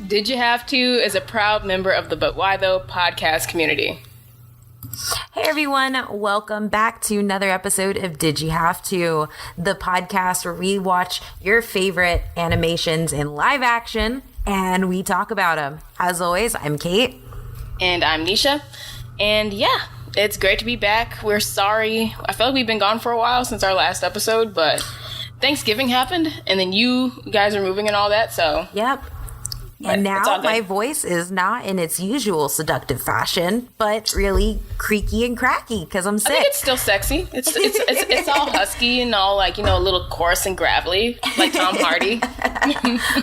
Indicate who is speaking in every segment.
Speaker 1: Did You Have To is a proud member of the But Why Though podcast community.
Speaker 2: Hey everyone, welcome back to another episode of Did You Have To, the podcast where we watch your favorite animations in live action and we talk about them. As always, I'm Kate.
Speaker 1: And I'm Neysha. And yeah, it's great to be back. We're sorry. I feel like we've been gone for a while since our last episode, but Thanksgiving happened and then you guys are moving and all that, so.
Speaker 2: Yep. And now my voice is not in its usual seductive fashion, but really creaky and cracky because I'm sick.
Speaker 1: I think it's still sexy. It's all husky and all like, you know, a little coarse and gravelly, like Tom Hardy.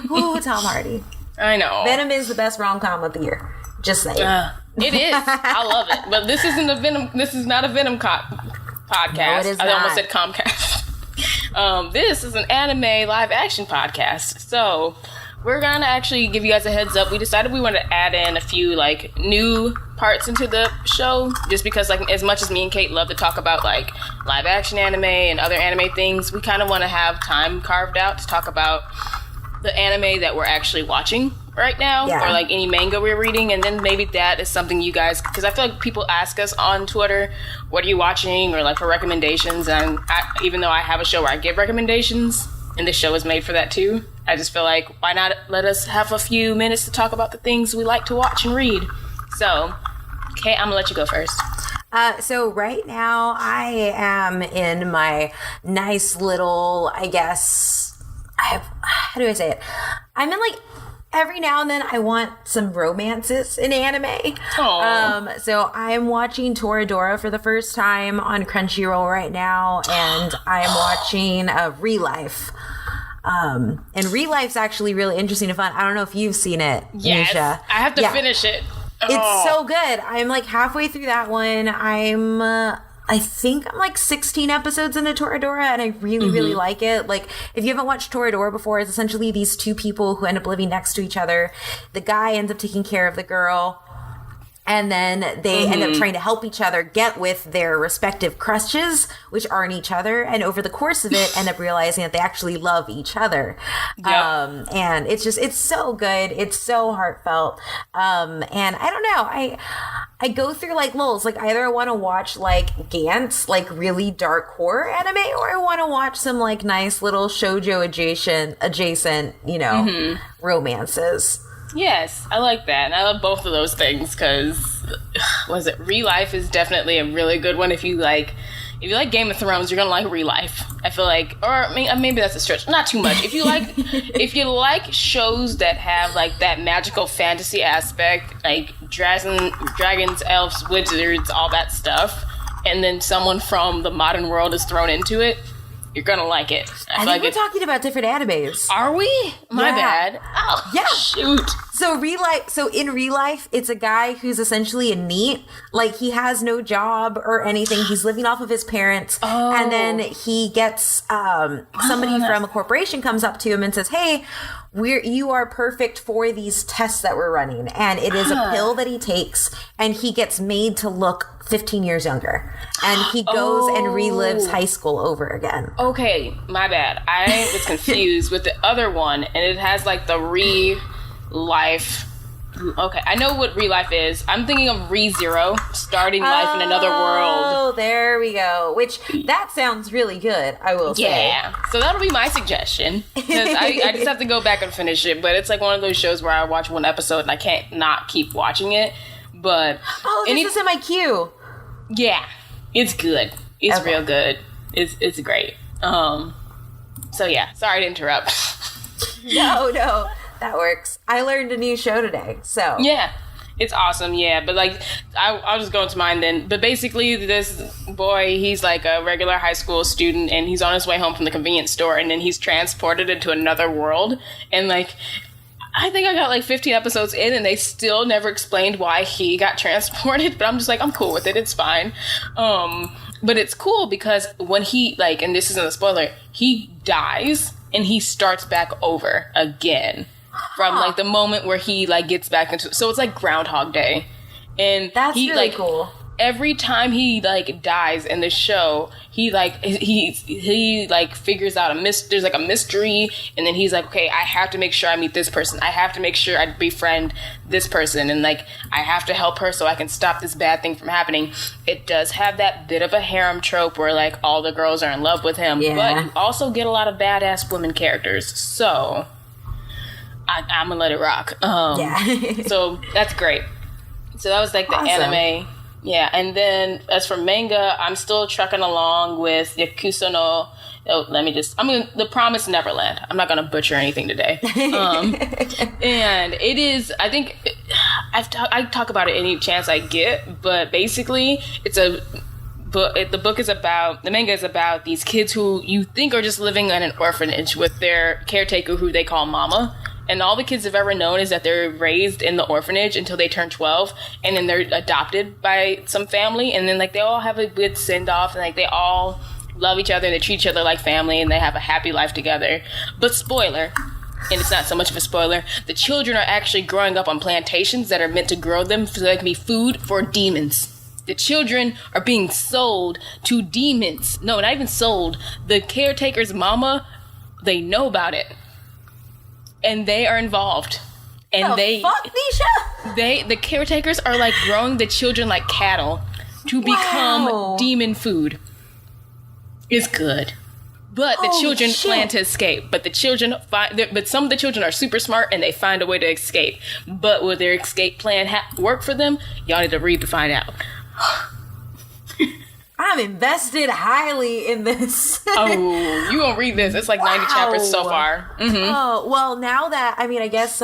Speaker 2: Ooh, Tom Hardy.
Speaker 1: I know.
Speaker 2: Venom is the best rom-com of the year. Just saying.
Speaker 1: It is. I love it. But this isn't a Venom. This is not a Venom podcast.
Speaker 2: No, it is not.
Speaker 1: I almost said Comcast. This is an anime live action podcast. So we're gonna actually give you guys a heads up. We decided we wanted to add in a few like new parts into the show, just because like as much as me and Kate love to talk about like live action anime and other anime things, we kind of want to have time carved out to talk about the anime that we're actually watching right now, or like any manga we're reading, and then maybe that is something you guys, because I feel like people ask us on Twitter, what are you watching, or like for recommendations, and even though I have a show where I give recommendations, and this show is made for that too, I just feel like, why not let us have a few minutes to talk about the things we like to watch and read. So, okay, I'm gonna let you go first.
Speaker 2: So right now I am in my nice little, I guess, how do I say it? I'm in like, every now and then I want some romances in anime. So I'm watching Toradora for the first time on Crunchyroll right now, and I'm watching Relife. And Relife's actually really interesting and fun. I don't know if you've seen it,
Speaker 1: yes,
Speaker 2: Neysha.
Speaker 1: I have to finish it.
Speaker 2: It's so good. I'm like halfway through that one. I think I'm like 16 episodes into Toradora, and I really, really like it. Like, if you haven't watched Toradora before, it's essentially these two people who end up living next to each other. The guy ends up taking care of the girl, and then they end up trying to help each other get with their respective crushes, which aren't each other. And over the course of it, end up realizing that they actually love each other. Yep. And it's so good. It's so heartfelt. And I don't know. I go through like lulls. Like either I want to watch like Gantz, like really dark horror anime, or I want to watch some like nice little shoujo adjacent, you know, romances.
Speaker 1: Yes, I like that. And I love both of those things because, Relife is definitely a really good one. If you like Game of Thrones, you're going to like Relife. I feel like, or I mean, maybe that's a stretch. Not too much. If you like shows that have like that magical fantasy aspect, like dragons, elves, wizards, all that stuff, and then someone from the modern world is thrown into it, you're gonna like it.
Speaker 2: I think we're talking about different animes.
Speaker 1: Are we? My bad. Oh, yeah. Shoot.
Speaker 2: So in Relife, it's a guy who's essentially a NEET. Like, he has no job or anything. He's living off of his parents. Oh. And then he gets somebody from a corporation comes up to him and says, hey, you are perfect for these tests that we're running. And it is a pill that he takes, and he gets made to look 15 years younger. And he goes and relives high school over again.
Speaker 1: Okay, my bad. I was confused with the other one, and it has like the Relife. Okay, I know what Relife is. I'm thinking of ReZero, starting life in another world.
Speaker 2: Oh, there we go. Which, that sounds really good, I will say.
Speaker 1: Yeah, so that'll be my suggestion. Because I just have to go back and finish it. But it's like one of those shows where I watch one episode and I can't not keep watching it. But
Speaker 2: this is in my queue.
Speaker 1: Yeah, it's good. It's real good. It's great. So yeah, sorry to interrupt.
Speaker 2: No, that works. I learned a new show today, so.
Speaker 1: Yeah, it's awesome, yeah. But like, I'll just go into mine then. But basically, this boy, he's like a regular high school student, and he's on his way home from the convenience store, and then he's transported into another world. And like, I think I got like 15 episodes in, and they still never explained why he got transported. But I'm just like, I'm cool with it. It's fine. But it's cool because when he, like, and this isn't a spoiler, he dies and he starts back over again from like the moment where he like gets back into, so it's like Groundhog Day. And
Speaker 2: that's
Speaker 1: he,
Speaker 2: really
Speaker 1: like,
Speaker 2: cool.
Speaker 1: every time he like dies in the show, he figures out there's like a mystery, and then he's like, okay, I have to make sure I meet this person. I have to make sure I befriend this person, and like I have to help her so I can stop this bad thing from happening. It does have that bit of a harem trope where like all the girls are in love with him, but you also get a lot of badass women characters. So I'm gonna let it rock. So that's great. So that was like the anime. Yeah, and then as for manga, I'm still trucking along with Yakuza no... The Promised Neverland. I'm not going to butcher anything today. And it is... I think... I talk about it any chance I get, but basically, it's a... The book is about... The manga is about these kids who you think are just living in an orphanage with their caretaker who they call Mama. And all the kids have ever known is that they're raised in the orphanage until they turn 12, and then they're adopted by some family, and then like they all have a good send-off, and like they all love each other, and they treat each other like family, and they have a happy life together. But spoiler, and it's not so much of a spoiler, the children are actually growing up on plantations that are meant to grow them so they can be food for demons. The children are being sold to demons. No, not even sold. The caretaker's mama, they know about it. And they are involved. And the caretakers are like growing the children like cattle to become demon food. It's good. But the children plan to escape. But some of the children are super smart and they find a way to escape. But will their escape plan work for them? Y'all need to read to find out.
Speaker 2: I'm invested highly in this.
Speaker 1: Oh, you gonna read this. It's like 90 chapters so far. Mm-hmm.
Speaker 2: Oh, well, now that, I mean, I guess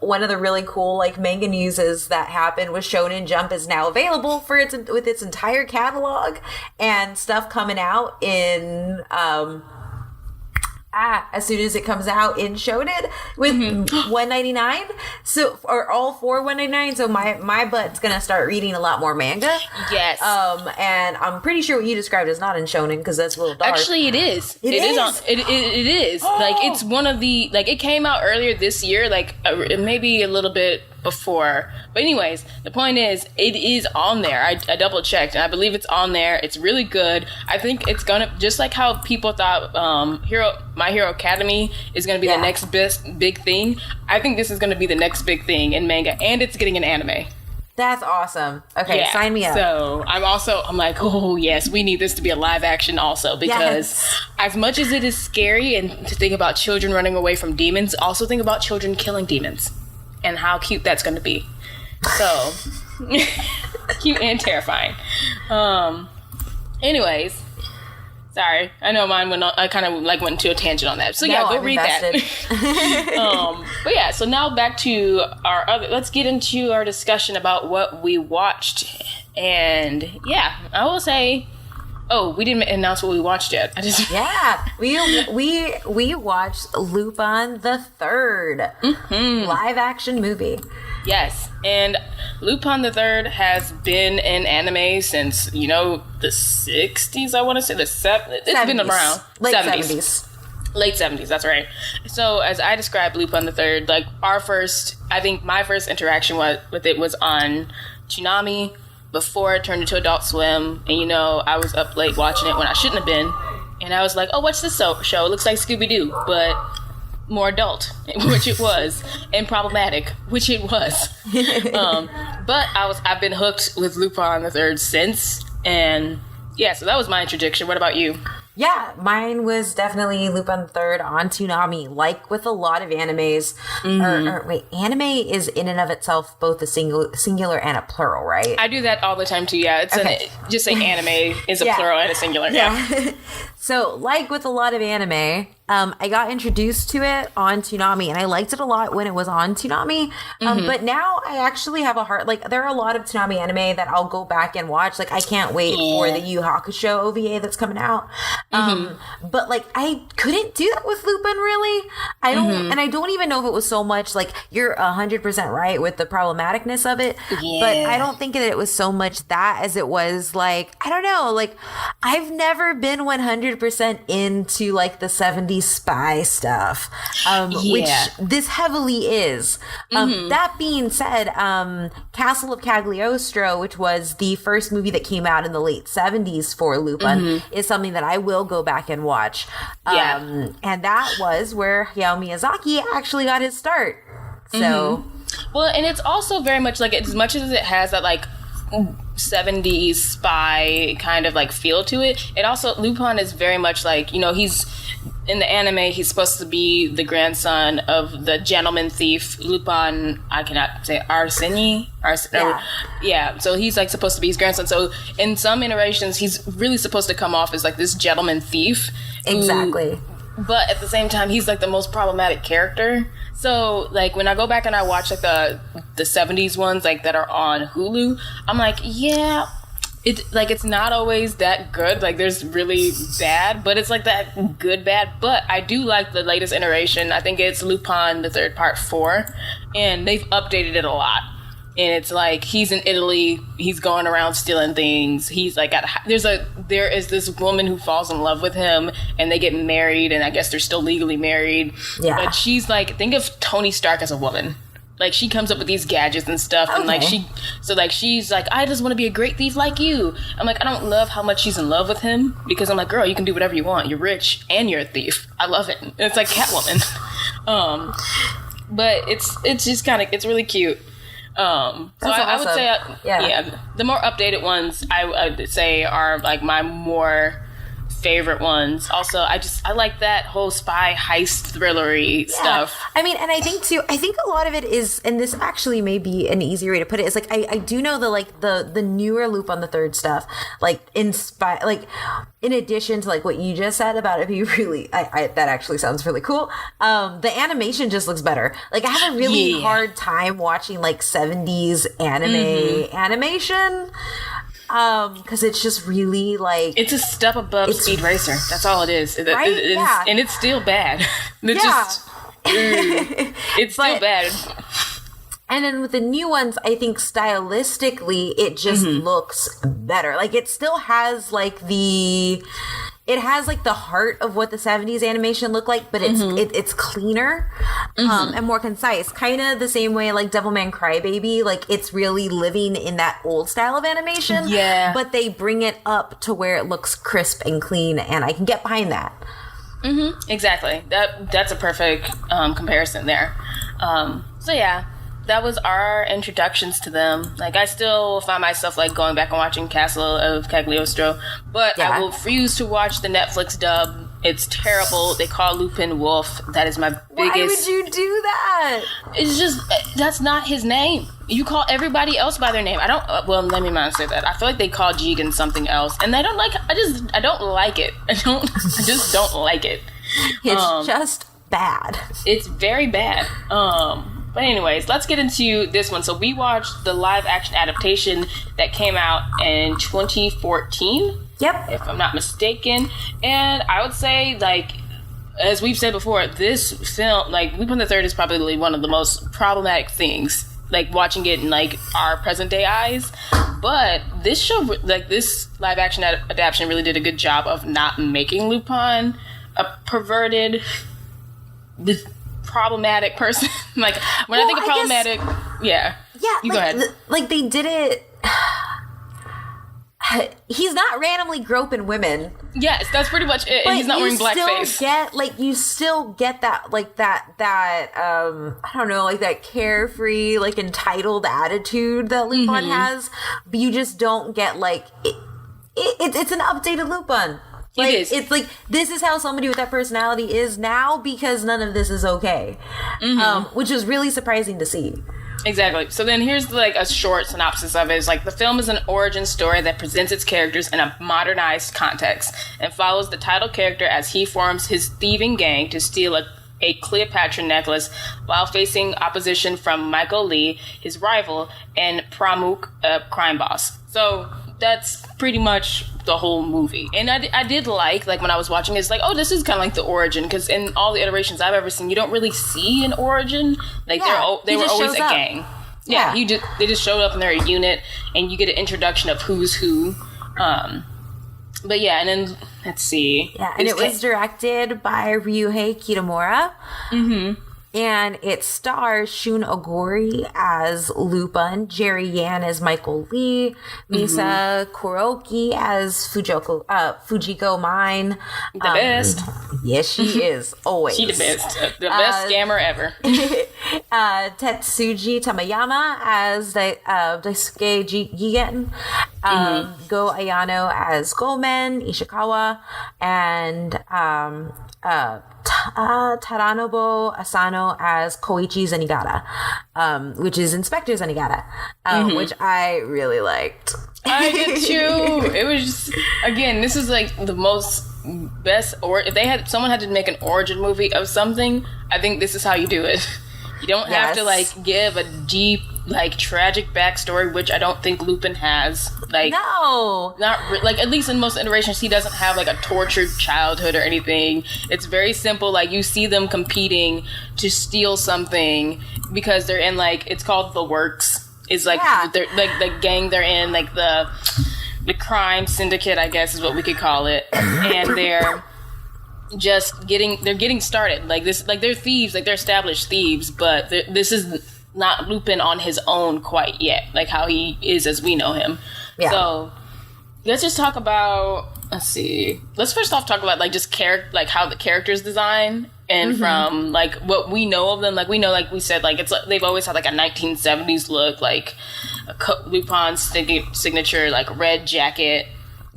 Speaker 2: one of the really cool, like, manga newses that happened was Shonen Jump is now available with its entire catalog and stuff coming out in, as soon as it comes out in Shonen with $1.99. So, or all for $1.99. So my butt's gonna start reading a lot more manga.
Speaker 1: Yes.
Speaker 2: And I'm pretty sure what you described is not in Shonen because that's a little dark.
Speaker 1: Actually, it is. It is. Like, it's one of the, like, it came out earlier this year, like maybe a little bit before. But anyways, the point is, it is on there. I double checked, and I believe it's on there. It's really good. I think it's gonna, just like how people thought My Hero Academy is gonna be the next big thing. I think this is gonna be the next big thing in manga, and it's getting an anime.
Speaker 2: That's awesome. Okay, sign me up.
Speaker 1: So I'm like, oh yes, we need this to be a live action also, because as much as it is scary and to think about children running away from demons, also think about children killing demons and how cute that's going to be. So cute and terrifying. Anyways, sorry, I know mine went on, I kind of like went into a tangent on that. So yeah, go read that. But yeah, so now back to let's get into our discussion about what we watched. And yeah, I will say, we didn't announce what we watched yet. We watched Lupin III, live action movie. Yes, and Lupin III has been in anime since, the 60s, I want to say. It's 70s. Been around. Late 70s. Late 70s, that's right. So, as I described Lupin III, like, my first interaction with it was on Toonami before it turned into Adult Swim. And, I was up late watching it when I shouldn't have been. And I was like, what's this show? It looks like Scooby-Doo, but more adult, which it was, and problematic, which it was. But I've been hooked with Lupin III since, and yeah, so that was my introduction. What about you? Yeah, mine was definitely Lupin III on Toonami, like with a lot of animes. Anime is in and of itself both a singular and a plural, right? I do that all the time too, yeah. It's just say anime is a plural and a singular, yeah. So, like with a lot of anime, I got introduced to it on Toonami, and I liked it a lot when it was on Toonami. But now I actually have a heart. Like, there are a lot of Toonami anime that I'll go back and watch. Like, I can't wait for the Yu Hakusho OVA that's coming out. But like, I couldn't do that with Lupin, really. I don't, and I don't even know if it was so much like, you're 100% right with the problematicness of it. But I don't think that it was so much that as it was like, I don't know, like, I've never been 100%
Speaker 2: 100% into like the 70s spy stuff, which this heavily is. That being said, Castle of Cagliostro, which was the first movie that came out in the late 70s for Lupin, is something that I will go back and watch. And that was where Hayao Miyazaki actually got his start. So,
Speaker 1: well, and it's also very much like, as much as it has that like 70s spy kind of like feel to it, it also, Lupin is very much like, you know, he's in the anime, he's supposed to be the grandson of the gentleman thief Lupin, I cannot say, Arseni. So he's like supposed to be his grandson. So in some iterations, he's really supposed to come off as like this gentleman thief.
Speaker 2: Exactly.
Speaker 1: But at the same time, he's like the most problematic character. So like when I go back and I watch like the 70s ones like that are on Hulu, I'm like, yeah, it's not always that good. Like there's really bad, but it's like that good bad. But I do like the latest iteration. I think it's Lupin III Part 4, and they've updated it a lot. And it's like he's in Italy, he's going around stealing things. He's like there is this woman who falls in love with him, and they get married, and I guess they're still legally married. Yeah. But she's like, think of Tony Stark as a woman. Like she comes up with these gadgets and stuff, and like she's like, I just want to be a great thief like you. I'm like, I don't love how much she's in love with him, because I'm like, girl, you can do whatever you want. You're rich and you're a thief. I love it. And it's like Catwoman. But it's just kind of, it's really cute. So I would say, the more updated ones I would say are like my more favorite ones. Also, I like that whole spy heist thrillery stuff.
Speaker 2: I mean, and I think a lot of it is, and this actually may be an easier way to put it, is like I do know the newer Lupin the Third stuff, like in addition to like what you just said about it being really, that actually sounds really cool. The animation just looks better. Like I have a really hard time watching like 70s animation. Because it's just really like,
Speaker 1: it's a step above Speed Racer. That's all it is.
Speaker 2: Right?
Speaker 1: And it's still bad. It's still bad.
Speaker 2: And then with the new ones, I think stylistically, it just looks better. Like it still has like it has like the heart of what the 70s animation looked like, but it's cleaner and more concise. Kind of the same way like Devilman Crybaby, like it's really living in that old style of animation. Yeah. But they bring it up to where it looks crisp and clean, and I can get behind that.
Speaker 1: Exactly. That's a perfect comparison there. So yeah. That was our introductions to them. Like, I still find myself, like, going back and watching Castle of Cagliostro, but I will refuse to watch the Netflix dub. It's terrible. They call Lupin Wolf. That is my biggest...
Speaker 2: Why would you do that?
Speaker 1: It's just, that's not his name. You call everybody else by their name. I don't... Well, let me not say that. I feel like they call Jigen something else, and I don't like... I don't like it. I just don't like it.
Speaker 2: It's just bad.
Speaker 1: It's very bad. But anyways, let's get into this one. So we watched the live action adaptation that came out in 2014.
Speaker 2: Yep.
Speaker 1: If I'm not mistaken. And I would say, like, as we've said before, this film, like, Lupin the Third is probably one of the most problematic things. Like, watching it in, like, our present day eyes. But this show, like, this live action adaptation really did a good job of not making Lupin a perverted... problematic person. Like when I think of problematic, you go ahead.
Speaker 2: Like they did it. He's not randomly groping women.
Speaker 1: Yes, that's pretty much it. And he's not wearing blackface.
Speaker 2: You still get that, like that I don't know, like that carefree, like entitled attitude that Lupin has, but you just don't get like it's an updated Lupin. Like, it's like, this is how somebody with that personality is now because none of this is okay. Which is really surprising to see.
Speaker 1: Exactly. So then here's like a short synopsis of it. It's like the film is an origin story that presents its characters in a modernized context and follows the title character as he forms his thieving gang to steal a Cleopatran necklace while facing opposition from Michael Lee, his rival, and Pramuk, a crime boss. So that's pretty much the whole movie. And I did like when I was watching it, it's like, oh, this is kind of like the origin, because in all the iterations I've ever seen, you don't really see an origin. Like they were always a gang. Yeah, they just showed up and they're a unit, and you get an introduction of who's who. But yeah, and then let's see.
Speaker 2: Yeah, and it was directed by Ryuhei Kitamura. Mm-hmm. And it stars Shun Oguri as Lupin, Jerry Yan as Michael Lee, Misa Kuroki as Fujiko Mine.
Speaker 1: The best.
Speaker 2: Yes, she is. Always.
Speaker 1: She the best. The best scammer ever.
Speaker 2: Tetsuji Tamayama as Daisuke Jigen. Go Ayano as Gomen Ishikawa. And Taranobu Asano as Koichi Zenigata, which is Inspector Zenigata, which I really liked.
Speaker 1: I did too. It was just, again, this is like the most best, or if someone had to make an origin movie of something, I think this is how you do it. You don't have to like give a deep, like tragic backstory, which I don't think Lupin has. Like,
Speaker 2: no,
Speaker 1: not like, at least in most iterations, he doesn't have like a tortured childhood or anything. It's very simple. Like, you see them competing to steal something because they're in, like, it's called the Works. It's like they're like the gang they're in, like the crime syndicate, I guess is what we could call it, and they're just getting started. Like this, like they're thieves, like they're established thieves, but this is not Lupin on his own quite yet, like how he is as we know him. Yeah. So let's just talk about, let's first off talk about like just like how the characters design, and from like what we know of them. Like we know, like we said, like it's like they've always had like a 1970s look, like Lupin's signature like red jacket,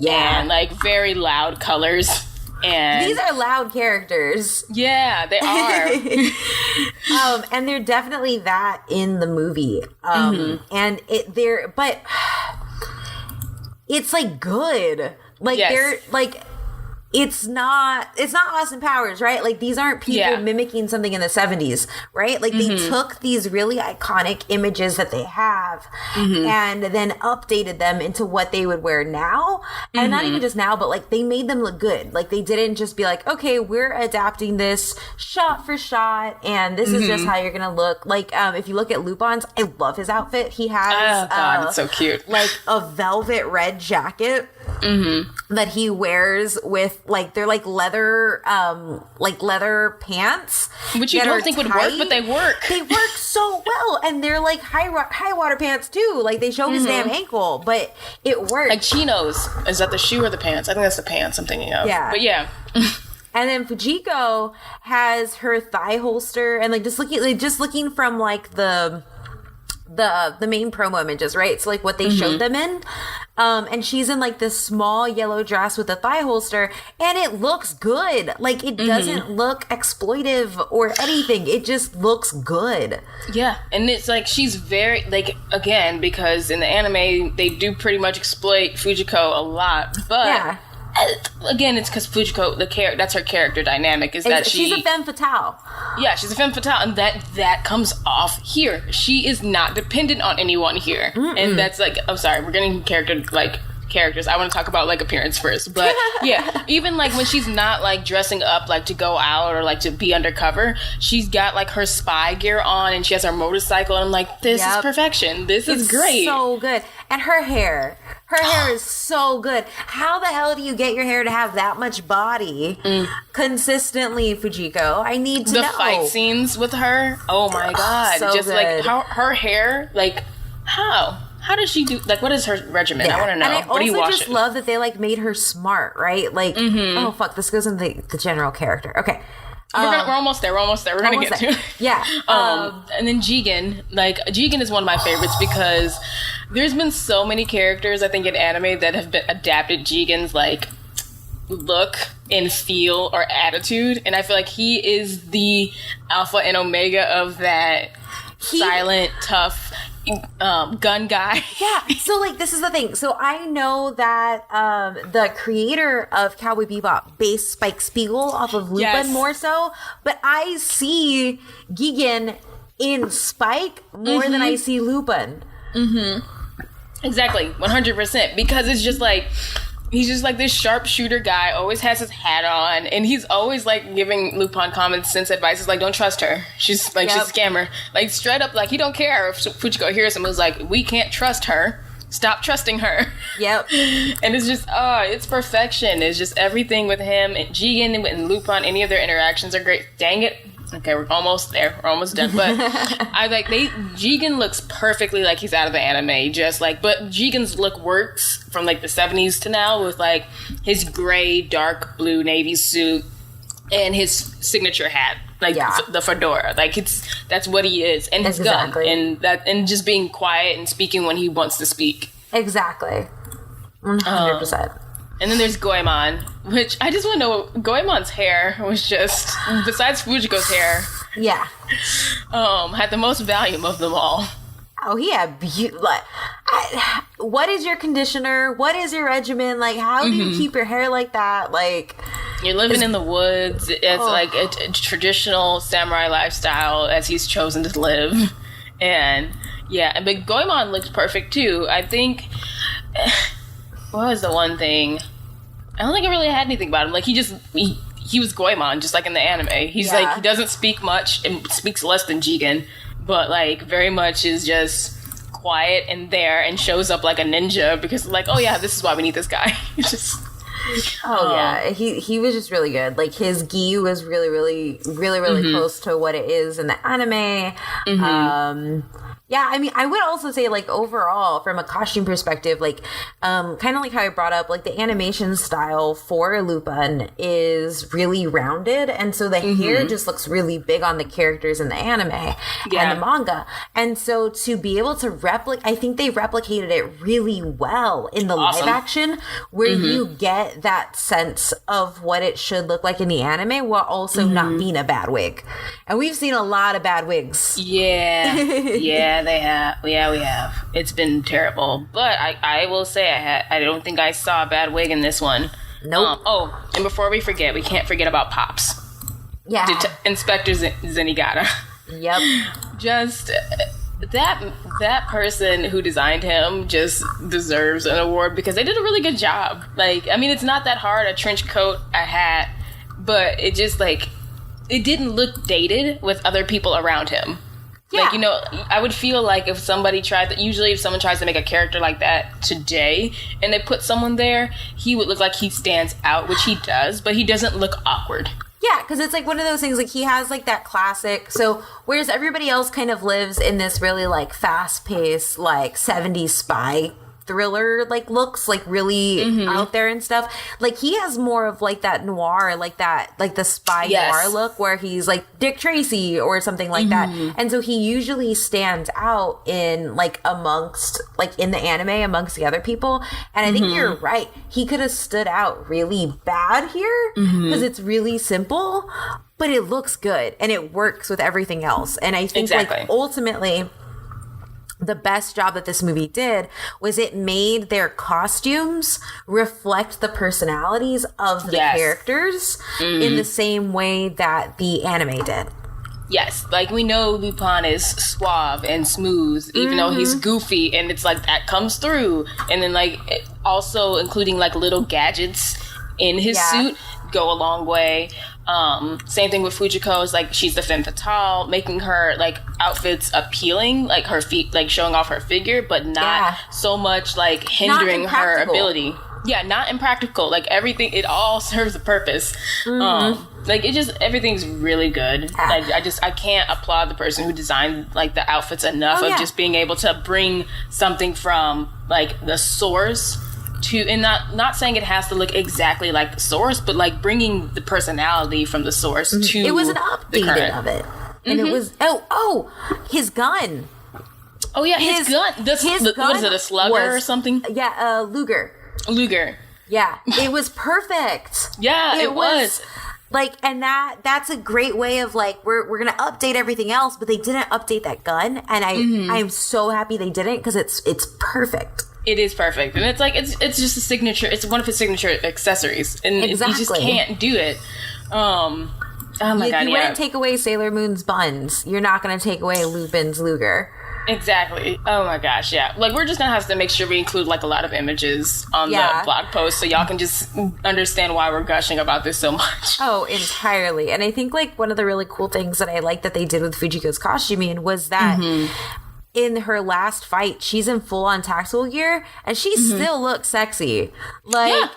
Speaker 1: and like very loud colors. And
Speaker 2: these are loud characters.
Speaker 1: Yeah, they are.
Speaker 2: And they're definitely that in the movie. And but it's like good. Like they're like, it's not Austin Powers, right? Like these aren't people mimicking something in the 70s, right? Like they took these really iconic images that they have and then updated them into what they would wear now. And not even just now, but like they made them look good. Like they didn't just be like, okay, we're adapting this shot for shot and this is just how you're gonna look. Like if you look at Lupin's, I love his outfit. He has
Speaker 1: it's so cute.
Speaker 2: Like a velvet red jacket that he wears with like, they're like leather pants,
Speaker 1: which you don't think would work, but they work.
Speaker 2: They work so well, and they're like high water pants too. Like they show his damn ankle, but it works.
Speaker 1: Like chinos. Is that the shoe or the pants? I think that's the pants I'm thinking of. Yeah, but yeah.
Speaker 2: And then Fujiko has her thigh holster, and like just looking from like the main promo images, right? So like what they showed them in. And she's in like this small yellow dress with a thigh holster, and it looks good. Like it doesn't look exploitive or anything. It just looks good. Yeah. And it's like she's very, like, again, because in the anime they do pretty much exploit Fujiko a lot. But again, it's because Fujiko, that's her character dynamic, is that she's a femme fatale.
Speaker 1: Yeah, she's a femme fatale, and that comes off here. She is not dependent on anyone here. And that's like, I'm sorry, we're getting characters. I want to talk about like appearance first, but yeah, even like when she's not like dressing up like to go out or like to be undercover, she's got like her spy gear on and she has her motorcycle, and I'm like, this is perfection. This is great.
Speaker 2: So good. And her hair is so good. How the hell do you get your hair to have that much body consistently, Fujiko? I need to know. The
Speaker 1: fight scenes with her, oh my god.
Speaker 2: So
Speaker 1: just
Speaker 2: good.
Speaker 1: Like her hair, like how does she do, like, what is her regimen? I want to know.
Speaker 2: And I
Speaker 1: what do you
Speaker 2: also
Speaker 1: wash
Speaker 2: just love that they like made her smart, right? Like, oh fuck, this goes in the general character. Okay.
Speaker 1: We're almost there. We're gonna get to it.
Speaker 2: Yeah.
Speaker 1: And then Jigen is one of my favorites because there's been so many characters, I think, in anime that have been adapted Jigen's like look and feel or attitude, and I feel like he is the alpha and omega of that silent, tough gun guy.
Speaker 2: Yeah. So like this is the thing. So I know that the creator of Cowboy Bebop based Spike Spiegel off of Lupin more so, but I see Jigen in Spike more than I see Lupin.
Speaker 1: Exactly. 100%. Because it's just like, he's just like this sharpshooter guy, always has his hat on, and he's always like giving Lupin common sense advice. It's like, don't trust her. She's like, she's a scammer. Like straight up, like he don't care if Fujiko hears him. It was like, we can't trust her. Stop trusting her.
Speaker 2: Yep.
Speaker 1: And it's just, it's perfection. It's just everything with him and Jigen and Lupin. Any of their interactions are great. Dang it. Okay, we're almost there. We're almost done. But Jigen looks perfectly like he's out of the anime. But Jigen's look works from like the 70s to now with like his gray, dark blue navy suit and his signature hat. The fedora, that's what he is, and his gun, and just being quiet and speaking when he wants to speak.
Speaker 2: Exactly, 100%.
Speaker 1: And then there's Goemon, which I just want to know. Goemon's hair was just, besides Fujiko's hair, had the most volume of them all.
Speaker 2: Oh, he had what is your conditioner? What is your regimen? Like, how do you keep your hair like that? Like,
Speaker 1: you're living in the woods. It's like a traditional samurai lifestyle as he's chosen to live. And but Goemon looks perfect too. I think, what was the one thing? I don't think I really had anything about him. Like, he was Goemon, just like in the anime. He's like, he doesn't speak much and speaks less than Jigen, but like very much is just quiet and there and shows up like a ninja because like, oh yeah, this is why we need this guy. Just he was just really good. Like, his gi was really close to what it is in the anime. I mean, I would also say, like, overall, from a costume perspective, like, kind of like how I brought up, like, the animation style for Lupin is really rounded, and so the hair just looks really big on the characters in the anime and the manga. And so to be able to replicate, I think they replicated it really well in the live action, where you get that sense of what it should look like in the anime while also not being a bad wig. And we've seen a lot of bad wigs. Yeah, they have. Yeah, we have. It's been terrible. But I will say I don't think I saw a bad wig in this one.
Speaker 2: Nope.
Speaker 1: And before we forget, we can't forget about Pops.
Speaker 2: Yeah.
Speaker 1: Inspector Zenigata.
Speaker 2: Yep.
Speaker 1: Just that person who designed him just deserves an award because they did a really good job. Like, I mean, it's not that hard, a trench coat, a hat, but it just, like, it didn't look dated with other people around him. Yeah. Like, you know, I would feel like if somebody tried that, usually if someone tries to make a character like that today and they put someone there, he would look like he stands out, which he does, but he doesn't look awkward.
Speaker 2: Yeah, because it's like one of those things, like, he has like that classic, so whereas everybody else kind of lives in this really like fast-paced like 70s spy thriller like looks, like really out there and stuff, like he has more of like that noir, like that, like the spy noir look where he's like Dick Tracy or something like that. And so he usually stands out in like amongst, like in the anime amongst the other people. And I think you're right, he could have stood out really bad here because it's really simple, but it looks good and it works with everything else. And I think like ultimately the best job that this movie did was it made their costumes reflect the personalities of the characters in the same way that the anime did.
Speaker 1: Yes, like we know Lupin is suave and smooth, even though he's goofy, and it's like that comes through. And then like also including like little gadgets in his suit go a long way. Same thing with Fujiko, is like she's the femme fatale, making her like outfits appealing, like her feet, like showing off her figure, but not so much like hindering her ability. Yeah, not impractical. Like everything, it all serves a purpose. Like it just, everything's really good. Like I can't applaud the person who designed like the outfits enough of just being able to bring something from like the source to, and not saying it has to look exactly like the source, but like bringing the personality from the source to
Speaker 2: it was an updated of it, and it was his gun.
Speaker 1: Oh yeah, his gun. What is it, a slugger or something?
Speaker 2: Yeah, Luger. Yeah, it was perfect.
Speaker 1: Yeah, it was.
Speaker 2: Like, and that's a great way of like, we're gonna update everything else, but they didn't update that gun, and I'm so happy they didn't, because it's perfect.
Speaker 1: It is perfect, and it's like it's just a signature. It's one of his signature accessories, and you just can't do it. Oh my god!
Speaker 2: You wouldn't take away Sailor Moon's buns. You're not going to take away Lupin's Luger.
Speaker 1: Exactly. Oh my gosh, yeah. Like, we're just gonna have to make sure we include like a lot of images on the blog post so y'all can just understand why we're gushing about this so much.
Speaker 2: Oh, entirely. And I think like one of the really cool things that I like that they did with Fujiko's costuming was that in her last fight, she's in full-on tactical gear, and she still looks sexy. Like,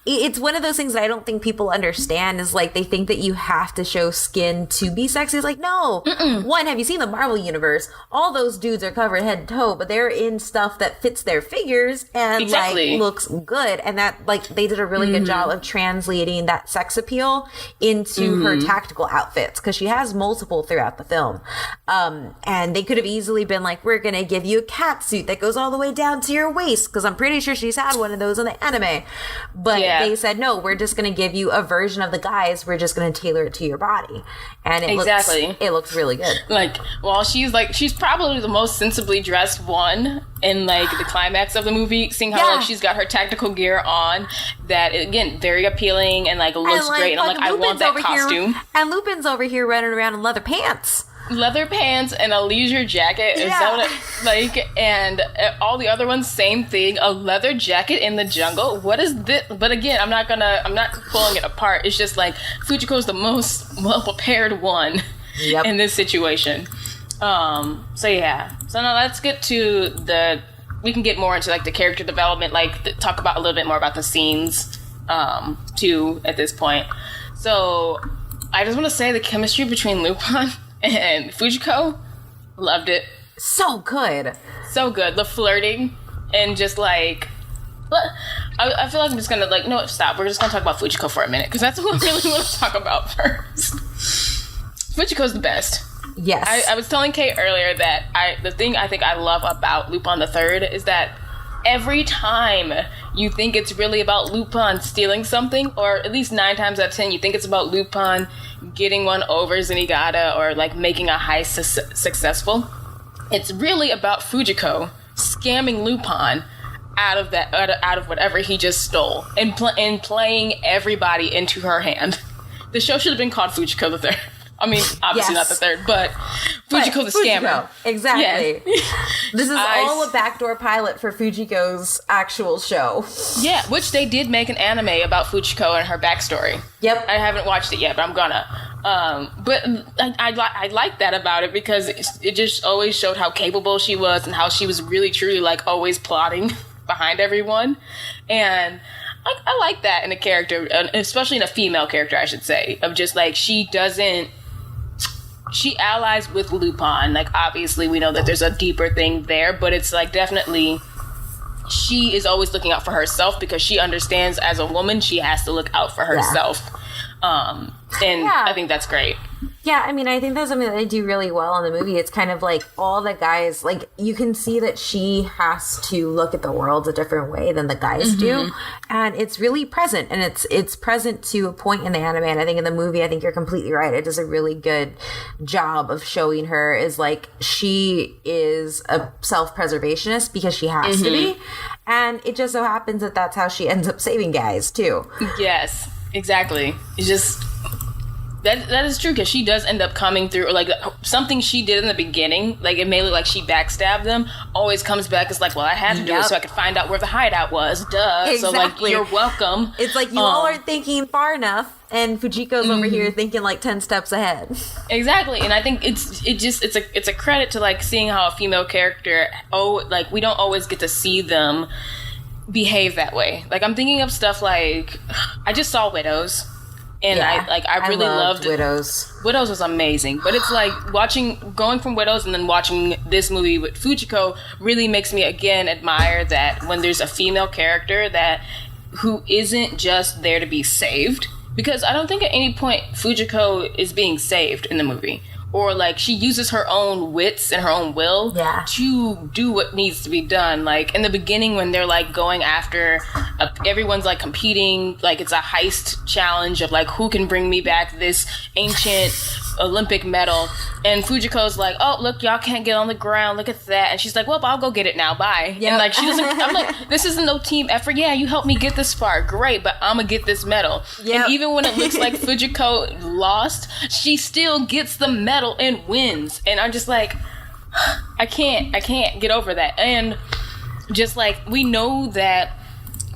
Speaker 2: it's one of those things that I don't think people understand, is like, they think that you have to show skin to be sexy. It's like, no. One, have you seen the Marvel Universe? All those dudes are covered head to toe, but they're in stuff that fits their figures and, like, looks good. And that, like, they did a really good job of translating that sex appeal into her tactical outfits, because she has multiple throughout the film. And they could have easily been like, we're gonna give you a cat suit that goes all the way down to your waist, because I'm pretty sure she's had one of those in the anime. But they said, no, we're just gonna give you a version of the guys, we're just gonna tailor it to your body. And it looks really good.
Speaker 1: Like, well, she's probably the most sensibly dressed one in, like, the climax of the movie, seeing how like she's got her tactical gear on, that, again, very appealing and, like, looks great. And I'm like, I want that costume.
Speaker 2: And Lupin's over here running around in leather pants.
Speaker 1: Leather pants and a leisure jacket. Is that what it, like, and all the other ones, same thing. A leather jacket in the jungle. What is this? But again, I'm not pulling it apart. It's just like, Fujiko's the most well-prepared one in this situation. So now let's get to we can get more into, like, the character development, like, talk about a little bit more about the scenes, too, at this point. So, I just want to say the chemistry between Lupin and Fujiko, loved it.
Speaker 2: So good.
Speaker 1: So good. The flirting and just, like, I feel like I'm just gonna, like, no, stop. We're just gonna talk about Fujiko for a minute, because that's what I really want to talk about first. Fujiko's the best.
Speaker 2: Yes.
Speaker 1: I was telling Kate earlier that the thing I think I love about Lupin III is that every time you think it's really about Lupin stealing something, or at least 9 times out of 10 you think it's about Lupin getting one over Zenigata, or, like, making a heist successful, it's really about Fujiko scamming Lupin out of whatever he just stole, and playing everybody into her hand. The show should have been called Fujiko the Third. I mean, obviously not the third, but Fujiko the scammer.
Speaker 2: Exactly.
Speaker 1: Yes.
Speaker 2: This is all a backdoor pilot for Fujiko's actual show.
Speaker 1: Yeah, which they did make an anime about Fujiko and her backstory.
Speaker 2: Yep.
Speaker 1: I haven't watched it yet, but I'm gonna. But I like that about it, because it just always showed how capable she was, and how she was really truly, like, always plotting behind everyone. And I like that in a character, especially in a female character, I should say, of just, like, she allies with Lupin. Like, obviously we know that there's a deeper thing there, but it's, like, definitely she is always looking out for herself, because she understands as a woman she has to look out for herself. I think that's great.
Speaker 2: Yeah, I mean, I think that's something that they do really well in the movie. It's kind of like all the guys, like, you can see that she has to look at the world a different way than the guys do. And it's really present. And it's present to a point in the anime. And I think in the movie, I think you're completely right. It does a really good job of showing her is, like, she is a self-preservationist because she has to be. And it just so happens that that's how she ends up saving guys, too.
Speaker 1: Yes, exactly. It's just... That is true, because she does end up coming through, or, like, something she did in the beginning, like, it may look like she backstabbed them, always comes back as, like, well, I had to do it so I could find out where the hideout was, duh. Exactly. So, like, you're welcome.
Speaker 2: It's like, you all aren't thinking far enough, and Fujiko's over here thinking, like, 10 steps ahead.
Speaker 1: Exactly, and I think it's a credit to, like, seeing how a female character, like, we don't always get to see them behave that way. Like, I'm thinking of stuff like, I just saw Widows. And I really loved
Speaker 2: Widows.
Speaker 1: Widows was amazing. But it's like going from Widows and then watching this movie with Fujiko really makes me again admire that when there's a female character who isn't just there to be saved. Because I don't think at any point Fujiko is being saved in the movie. Or, like, she uses her own wits and her own will to do what needs to be done. Like, in the beginning when they're, like, going after... everyone's, like, competing. Like, it's a heist challenge of, like, who can bring me back this ancient Olympic medal. And Fujiko's like, oh, look, y'all can't get on the ground. Look at that. And she's like, well, I'll go get it now. Bye. Yep. And, like, she doesn't... I'm like, this isn't no team effort. Yeah, you helped me get this far. Great, but I'm gonna get this medal. Yep. And even when it looks like Fujiko lost, she still gets the medal and wins. And I'm just like, I can't get over that. And just like, we know that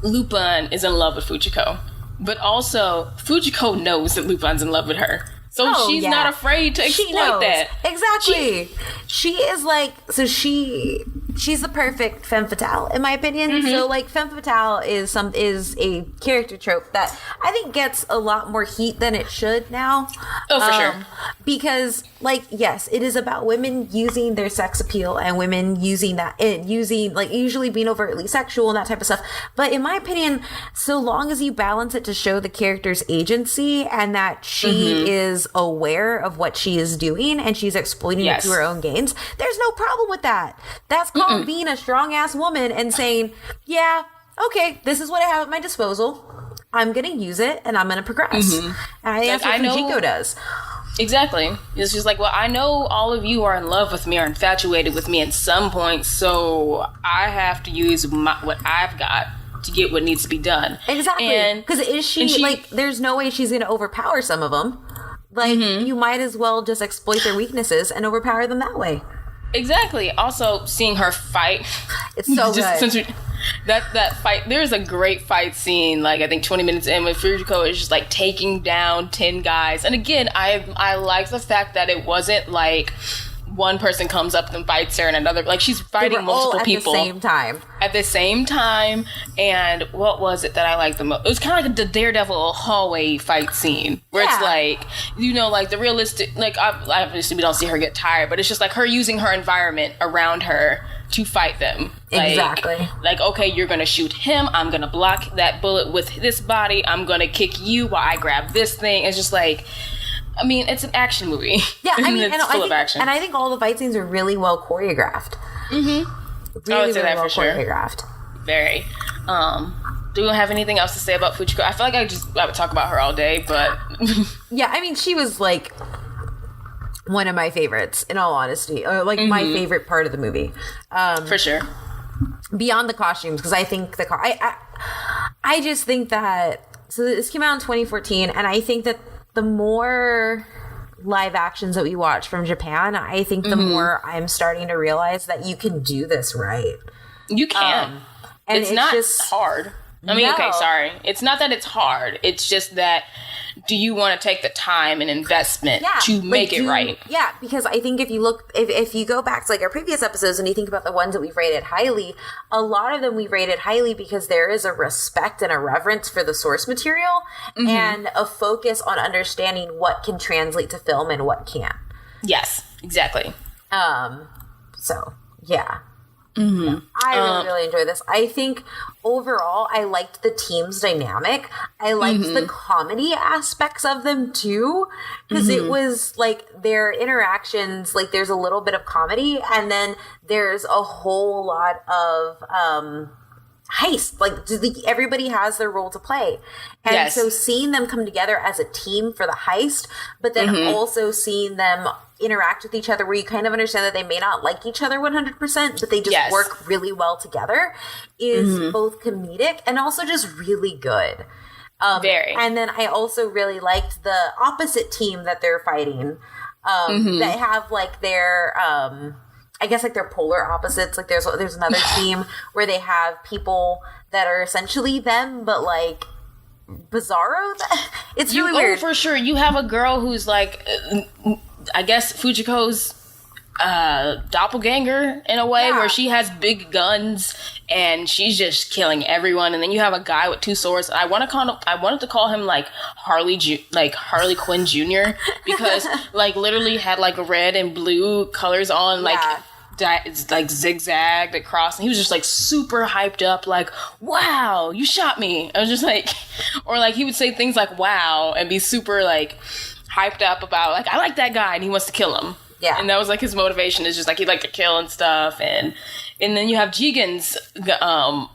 Speaker 1: Lupin is in love with Fujiko, but also Fujiko knows that Lupin's in love with her. So she's not afraid to exploit that.
Speaker 2: Exactly. She is like, so she's the perfect femme fatale, in my opinion. So like femme fatale is a character trope that I think gets a lot more heat than it should now.
Speaker 1: Oh, for sure.
Speaker 2: Because like, yes, it is about women using their sex appeal and women using like usually being overtly sexual and that type of stuff. But in my opinion, so long as you balance it to show the character's agency and that she is aware of what she is doing and she's exploiting it to her own gains, there's no problem with that. That's called being a strong ass woman and saying, yeah, okay, this is what I have at my disposal. I'm going to use it and I'm going to progress. And I think that's what Fujiko does.
Speaker 1: Exactly. It's just like, well, I know all of you are in love with me or infatuated with me at some point, so I have to use what I've got to get what needs to be done.
Speaker 2: Exactly. Because she, like, there's no way she's going to overpower some of them. Like, you might as well just exploit their weaknesses and overpower them that way.
Speaker 1: Exactly. Also, seeing her fight.
Speaker 2: It's so good.
Speaker 1: That fight, there's a great fight scene, like, I think 20 minutes in, when Fujiko is just, like, taking down 10 guys. And again, I like the fact that it wasn't, like, one person comes up and fights her and another, like, she's fighting multiple people. At the same time. And what was it that I liked the most? It was kind of like the Daredevil hallway fight scene, where it's like, you know, like the realistic, like, obviously we don't see her get tired, but it's just like her using her environment around her to fight them. Like,
Speaker 2: exactly.
Speaker 1: Like, okay, you're gonna shoot him, I'm gonna block that bullet with this body, I'm gonna kick you while I grab this thing. It's just like, I mean, it's an action movie. Yeah, I mean, it's full of action.
Speaker 2: And I think all the fight scenes are really well choreographed. Really, really well choreographed.
Speaker 1: Very. Do you have anything else to say about Fujiko? I feel like I would talk about her all day, but...
Speaker 2: Yeah, I mean, she was, like, one of my favorites, in all honesty. Or, like, my favorite part of the movie.
Speaker 1: For sure.
Speaker 2: Beyond the costumes, because I think I just think that... So this came out in 2014, and I think that the more live actions that we watch from Japan, I think the more I'm starting to realize that you can do this right.
Speaker 1: You can. And it's not just hard. I mean, okay, sorry. It's not that it's hard. It's just that, do you want to take the time and investment to make it right?
Speaker 2: Yeah, because I think if you look, if you go back to like our previous episodes and you think about the ones that we've rated highly, a lot of them we've rated highly because there is a respect and a reverence for the source material and a focus on understanding what can translate to film and what can't.
Speaker 1: Yes, exactly.
Speaker 2: So, yeah. Yeah, I really enjoy this. I think overall I liked the team's dynamic. I liked the comedy aspects of them too, because it was like their interactions, like there's a little bit of comedy and then there's a whole lot of heist. Like everybody has their role to play. And so seeing them come together as a team for the heist, but then also seeing them interact with each other where you kind of understand that they may not like each other 100%, but they just work really well together is both comedic and also just really good.
Speaker 1: Very.
Speaker 2: And then I also really liked the opposite team that they're fighting. That have like their I guess like they're polar opposites. Like there's another team where they have people that are essentially them, but like bizarro. It's really weird.
Speaker 1: Oh, for sure. You have a girl who's like, I guess Fujiko's doppelganger in a way, where she has big guns and she's just killing everyone. And then you have a guy with two swords. I wanted to call him like Harley Quinn Jr. because like literally had like red and blue colors on, like it's like zigzagged across, and he was just like super hyped up, like, wow, you shot me. I was just like, or like he would say things like wow and be super like hyped up about like, I like that guy and he wants to kill him. Yeah. And that was like his motivation, is just like he'd like to kill and stuff. And then you have Jigen's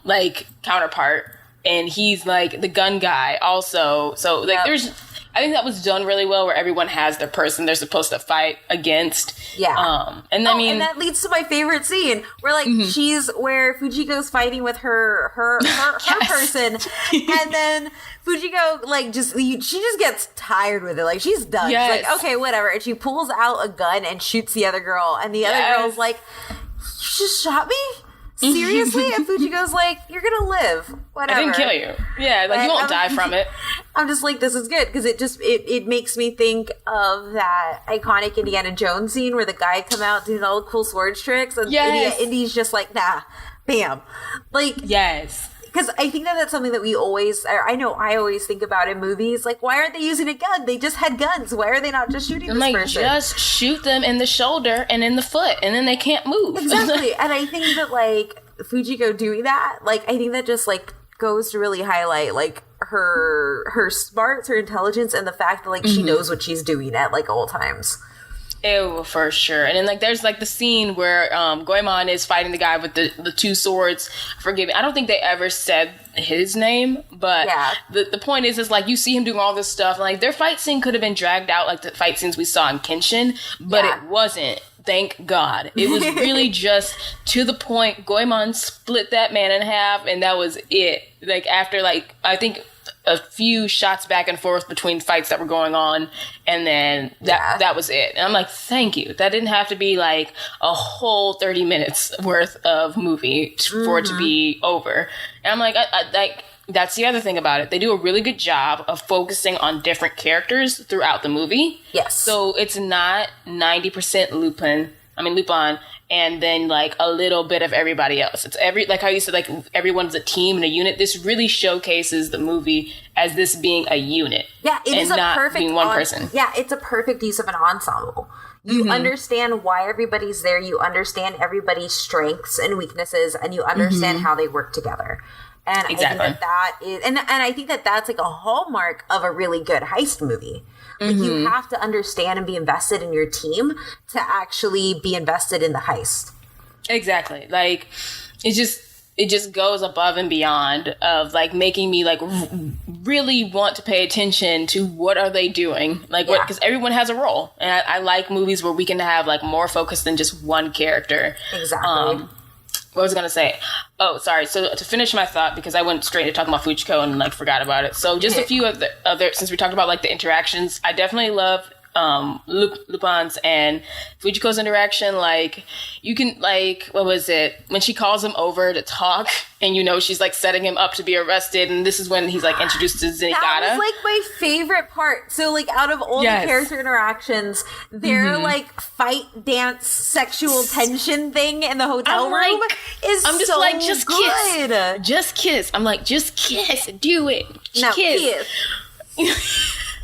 Speaker 1: like counterpart, and he's like the gun guy also. So like I think that was done really well, where everyone has their person they're supposed to fight against. Yeah. And and that
Speaker 2: leads to my favorite scene where like she's where Fujiko's fighting with her person, and then Fujiko like she just gets tired with it. Like she's done. She's like, okay, whatever. And she pulls out a gun and shoots the other girl, and the other girl's like, you just shot me? Seriously? And Fujiko's like, you're gonna live. Whatever.
Speaker 1: I didn't kill you. Yeah, like you won't die from it.
Speaker 2: I'm just like, this is good because it makes me think of that iconic Indiana Jones scene where the guy come out doing all the cool sword tricks and Indy's just like, nah, bam. Like,
Speaker 1: yes.
Speaker 2: Because I think that's something that I always think about in movies. Like, why aren't they using a gun? They just had guns. Why are they not just shooting this person?
Speaker 1: Just shoot them in the shoulder and in the foot, and then they can't move.
Speaker 2: Exactly. And I think that, like, Fujiko doing that, like, I think that just, like, goes to really highlight, like, her smarts, her intelligence, and the fact that, like, she knows what she's doing at, like, all times.
Speaker 1: Ew, for sure. And then, like, there's, like, the scene where Goemon is fighting the guy with the two swords. Forgive me, I don't think they ever said his name, but the point is, like, you see him doing all this stuff. And, like, their fight scene could have been dragged out like the fight scenes we saw in Kenshin, but it wasn't. Thank God. It was really just to the point. Goemon split that man in half, and that was it. Like, after, like, I think a few shots back and forth between fights that were going on, and then that was it. And I'm like, thank you. That didn't have to be like a whole 30 minutes worth of movie for it to be over. And I'm like, like, that's the other thing about it. They do a really good job of focusing on different characters throughout the movie.
Speaker 2: Yes.
Speaker 1: So it's not 90% Lupin, and then, like, a little bit of everybody else. It's like how you said, like, everyone's a team and a unit. This really showcases the movie as this being a unit.
Speaker 2: Yeah, it is a
Speaker 1: not
Speaker 2: perfect
Speaker 1: being one person.
Speaker 2: Yeah, it's a perfect use of an ensemble. You understand why everybody's there. You understand everybody's strengths and weaknesses, and you understand how they work together. And
Speaker 1: exactly.
Speaker 2: I think that is, and I think that that's like a hallmark of a really good heist movie. Like, you have to understand and be invested in your team to actually be invested in the heist.
Speaker 1: Exactly. Like, it just goes above and beyond of, like, making me, like, really want to pay attention to what are they doing. Like, what, because everyone has a role. And I like movies where we can have, like, more focus than just one character.
Speaker 2: Exactly.
Speaker 1: What was I going to say? Oh, sorry. So to finish my thought, because I went straight to talking about Fujiko and, like, forgot about it. So just a few of the other, since we talked about, like, the interactions, I definitely love Lupin's and Fujiko's interaction. Like, you can, like, what was it? When she calls him over to talk, and, you know, she's, like, setting him up to be arrested, and this is when he's, like, introduced to Zenigata.
Speaker 2: That was, like, my favorite part. So, like, out of all the character interactions, their, like, fight, dance, sexual tension thing in the hotel room is I'm just so like, just good.
Speaker 1: Kiss. Just kiss. I'm like, just kiss. Do it.
Speaker 2: No,
Speaker 1: kiss.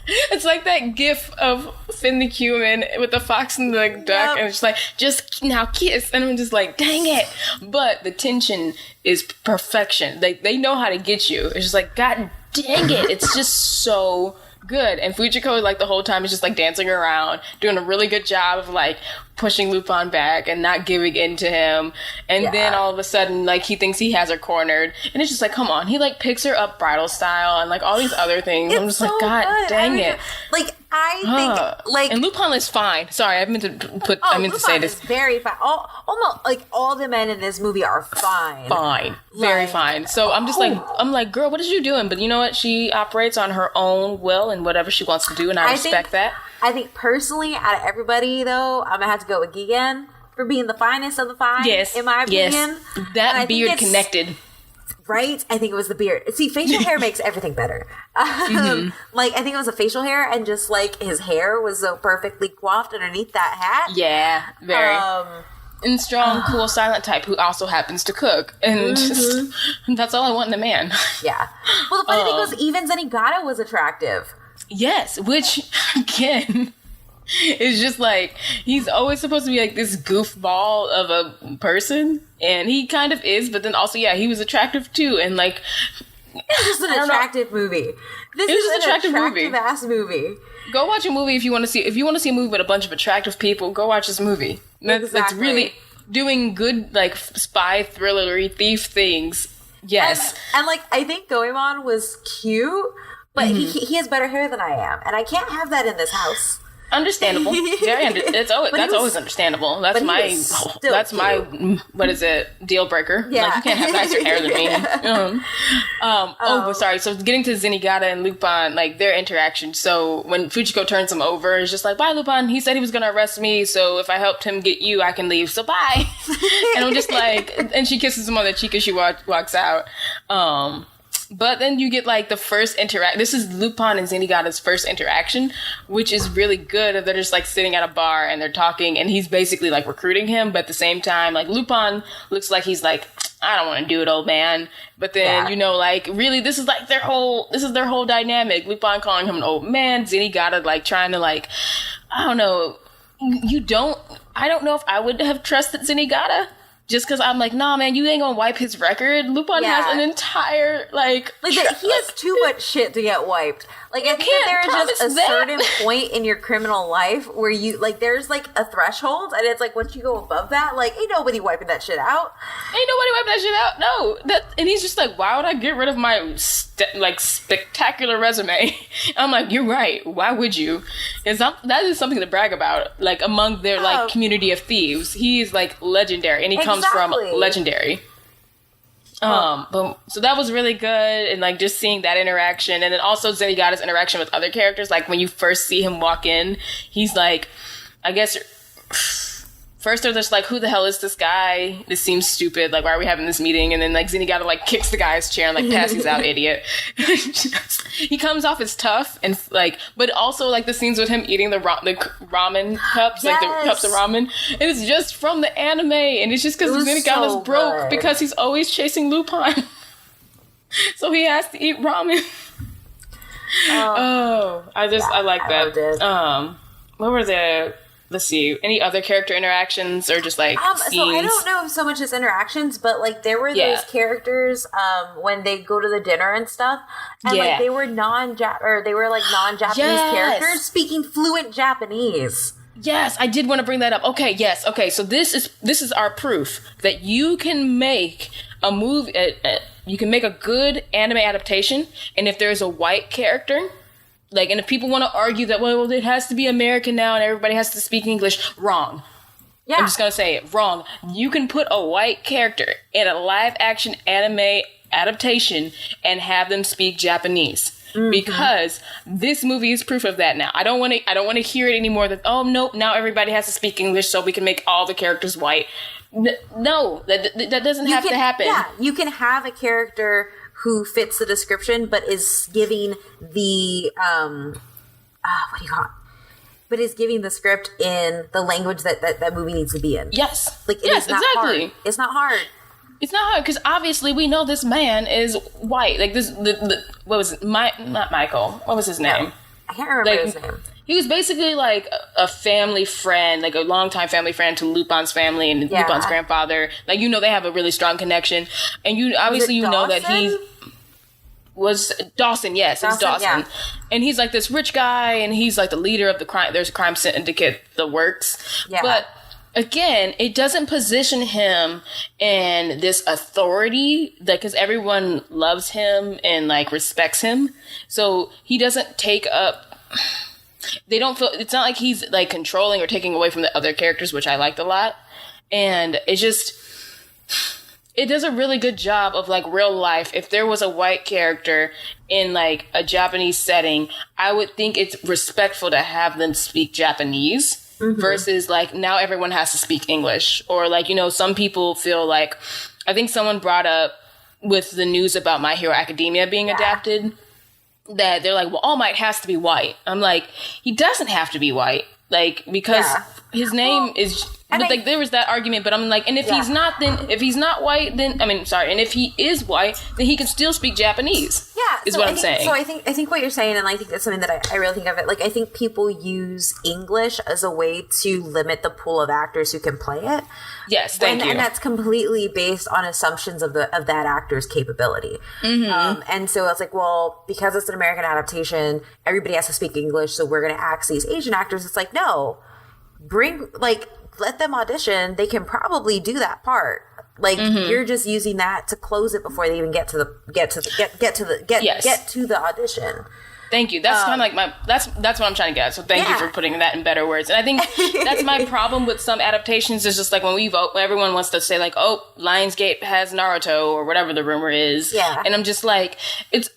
Speaker 1: It's like that gif of Finn the Human with the fox and the duck, and it's like, just now kiss. And I'm just like, dang it. But the tension is perfection. They know how to get you. It's just like, God dang it. It's just so good. And Fujiko, like, the whole time is just, like, dancing around, doing a really good job of, like, pushing Lupin back and not giving in to him. And then all of a sudden, like, he thinks he has her cornered. And it's just like, come on. He, like, picks her up bridal style and, like, all these other things. I'm just so like, God dang it.
Speaker 2: Like, I think, like...
Speaker 1: And Lupin is fine. Sorry, I meant to say this.
Speaker 2: Is very fine. Almost, like, all the men in this movie are fine.
Speaker 1: Fine. Very fine. So I'm just like, girl, what is you doing? But you know what? She operates on her own will and whatever she wants to do, and I respect that.
Speaker 2: I think personally, out of everybody, though, I'm going to have to go with Jigen for being the finest of the fine, in my opinion.
Speaker 1: Yes. That beard connected.
Speaker 2: Right? I think it was the beard. See, facial hair makes everything better. Like, I think it was the facial hair, and just, like, his hair was so perfectly coiffed underneath that hat.
Speaker 1: Yeah, very. And strong, cool, silent type who also happens to cook. And just, that's all I want in a man.
Speaker 2: Yeah. Well, the funny thing was, even Zenigata was attractive.
Speaker 1: Yes, which, again, is just like, he's always supposed to be like this goofball of a person, and he kind of is, but then also, he was attractive too, and like...
Speaker 2: This is an attractive movie. This is an attractive-ass movie.
Speaker 1: Go watch a movie if you want to see... If you want to see a movie with a bunch of attractive people, go watch this movie. That's really doing good, like, spy, thrillery, thief things. Yes.
Speaker 2: And like, I think Goemon was cute, but he has better hair than I am, and I can't have that in this house.
Speaker 1: Understandable. That's always understandable. That's my what is it, deal breaker.
Speaker 2: Yeah.
Speaker 1: Like, you can't have nicer hair than me. But sorry. So getting to Zenigata and Lupin, like, their interaction. So when Fujiko turns him over, it's just like, bye, Lupin. He said he was going to arrest me, so if I helped him get you, I can leave. So bye. And I'm just like, and she kisses him on the cheek as she walks out. But then you get like the first this is Lupin and Zenigata's first interaction, which is really good. They're just like sitting at a bar and they're talking, and he's basically like recruiting him, but at the same time, like Lupin looks like he's like, I don't want to do it, old man. But then, you know, like really this is their whole dynamic. Lupin calling him an old man, Zenigata like trying to like, I don't know. I don't know if I would have trusted Zenigata. Just because I'm like, nah, man, you ain't gonna wipe his record. Lupin has an entire, he
Speaker 2: has too much shit to get wiped. Like, I think that there is just a certain point in your criminal life where you, like, there's, like, a threshold, and it's like, once you go above that, like, ain't nobody wiping that shit out.
Speaker 1: No. And he's just like, why would I get rid of my, spectacular resume? I'm like, you're right. Why would you? That is something to brag about, like, among their, like, community of thieves. He's, like, legendary, and he comes from legendary. So that was really good, and like just seeing that interaction, and then also Zenigata's interaction with other characters. Like when you first see him walk in, he's like, I guess first they're just like, who the hell is this guy? This seems stupid. Like, why are we having this meeting? And then like Zenigata like kicks the guy's chair and like passes out, idiot. He comes off as tough and like, but also like the scenes with him eating the ramen cups, like the cups of ramen. And it's just from the anime, and it's just because Zenigata's broke because he's always chasing Lupin, so he has to eat ramen. I like that. What were the? Let's see, any other character interactions or just like scenes?
Speaker 2: So I don't know so much as interactions, but like there were those characters when they go to the dinner and stuff, and like they were non-Japanese characters speaking fluent Japanese.
Speaker 1: Yes, I did want to bring that up. Okay, yes. Okay, so this is our proof that you can make a movie, you can make a good anime adaptation, and if there's a white character, like, and if people want to argue that, well, it has to be American now and everybody has to speak English, wrong. Yeah. I'm just going to say it, wrong. You can put a white character in a live-action anime adaptation and have them speak Japanese. Mm-hmm. Because this movie is proof of that now. I don't want to hear it anymore that, oh, nope, now everybody has to speak English so we can make all the characters white. No, that doesn't have to happen.
Speaker 2: Yeah, you can have a character who fits the description, but is giving the but is giving the script in the language that movie needs to be in.
Speaker 1: Yes,
Speaker 2: like it's not hard. It's not hard.
Speaker 1: It's not hard because obviously we know this man is white. Like this, what was it? Not Michael. What was his name?
Speaker 2: I can't remember his name.
Speaker 1: He was basically like a family friend, like a longtime family friend to Lupin's family and Lupin's grandfather. Like, you know, they have a really strong connection. And you obviously know that he was Dawson. Yes, it's Dawson. Yeah. And he's like this rich guy, and he's like the leader of the crime. There's a crime syndicate, the works. Yeah. But again, it doesn't position him in this authority, like, because everyone loves him and like respects him. So he doesn't take up. They don't feel, it's not like he's like controlling or taking away from the other characters, which I liked a lot. And it does a really good job of like real life. If there was a white character in like a Japanese setting, I would think it's respectful to have them speak Japanese versus like now everyone has to speak English. Or like, you know, some people feel like, I think someone brought up with the news about My Hero Academia being adapted, that they're like, well, All Might has to be white. I'm like, he doesn't have to be white. Like, because his name is... But like, there was that argument, but I'm like, and if he's not, then... If he's not white, then... I mean, sorry. And if he is white, then he can still speak Japanese. Yeah. Is what I'm saying.
Speaker 2: So I think what you're saying, and I think that's something that I really think of it, like, I think people use English as a way to limit the pool of actors who can play it.
Speaker 1: Yes, thank you.
Speaker 2: And that's completely based on assumptions of that actor's capability. Mm-hmm. And so it's like, well, because it's an American adaptation, everybody has to speak English, so we're going to axe these Asian actors. It's like, no, let them audition. They can probably do that part. Like, you're just using that to close it before they even get to the audition.
Speaker 1: Thank you. That's kind of like that's what I'm trying to get at. So thank you for putting that in better words. And I think that's my problem with some adaptations. Is just like when we vote, everyone wants to say like, oh, Lionsgate has Naruto or whatever the rumor is. Yeah. And I'm just like, it's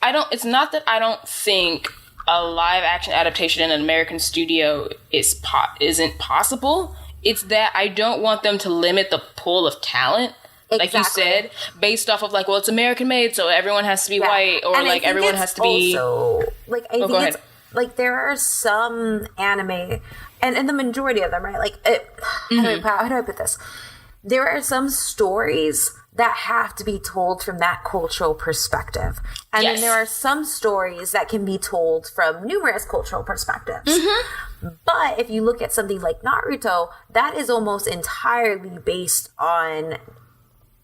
Speaker 1: not that I don't think a live action adaptation in an American studio isn't possible. It's that I don't want them to limit the pool of talent like you said, based off of like, well, it's American made, so everyone has to be white, or like everyone has to be.
Speaker 2: Also, like I think it's like there are some anime, and the majority of them, right? Like, how do I put this? There are some stories that have to be told from that cultural perspective. And then there are some stories that can be told from numerous cultural perspectives. But if you look at something like Naruto, that is almost entirely based on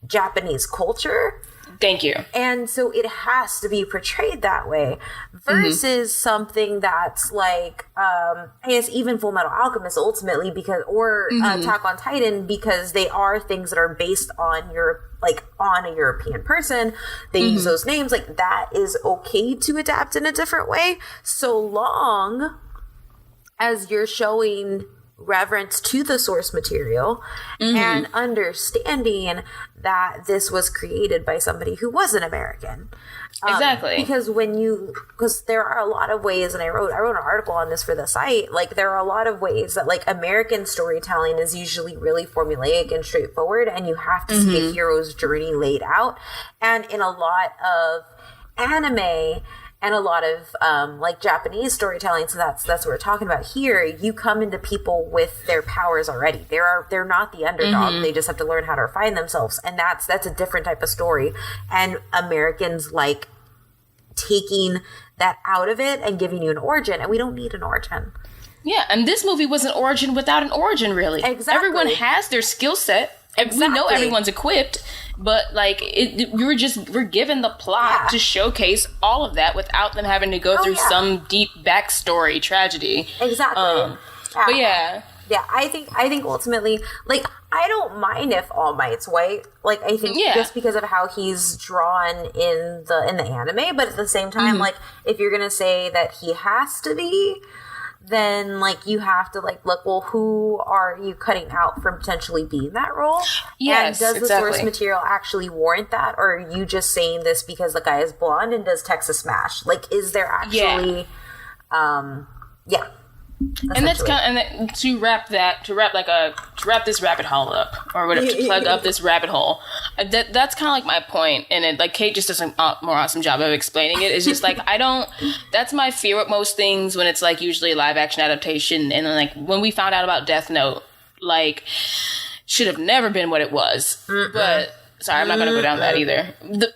Speaker 2: Japanese culture.
Speaker 1: Thank you.
Speaker 2: And so it has to be portrayed that way versus something that's like, I guess even Full Metal Alchemist ultimately, because, or Attack on Titan, because they are things that are based on on a European person. They use those names. Like, that is okay to adapt in a different way, so long as you're showing reverence to the source material and understanding that this was created by somebody who wasn't American.
Speaker 1: Exactly.
Speaker 2: Because there are a lot of ways, and I wrote an article on this for the site, like there are a lot of ways that like American storytelling is usually really formulaic and straightforward, and you have to see a hero's journey laid out. And in a lot of anime and a lot of like Japanese storytelling, so that's what we're talking about here, you come into people with their powers already. They're not the underdog. They just have to learn how to refine themselves, and that's a different type of story. And Americans like taking that out of it and giving you an origin, and we don't need an origin.
Speaker 1: Yeah, and this movie was an origin without an origin, really.
Speaker 2: Exactly.
Speaker 1: Everyone has their skill set. We know everyone's equipped, but like we're given the plot to showcase all of that without them having to go through some deep backstory tragedy.
Speaker 2: Exactly.
Speaker 1: But yeah,
Speaker 2: I think ultimately, like, I don't mind if All Might's white. Like, I think just because of how he's drawn in the anime, but at the same time, like, if you're gonna say that he has to be, then like you have to like look, well, who are you cutting out from potentially being that role?
Speaker 1: Yes,
Speaker 2: and does the source material actually warrant that, or are you just saying this because the guy is blonde and does Texas Smash? Like, is there actually
Speaker 1: and that's kind of, to wrap this rabbit hole up, or whatever, to plug up this rabbit hole. That's kind of like my point, and it, like, Kate just does a more awesome job of explaining it. It's just like, that's my fear with most things when it's like usually live action adaptation, and then like when we found out about Death Note, like, should have never been what it was. But sorry, I'm not going to go down that either.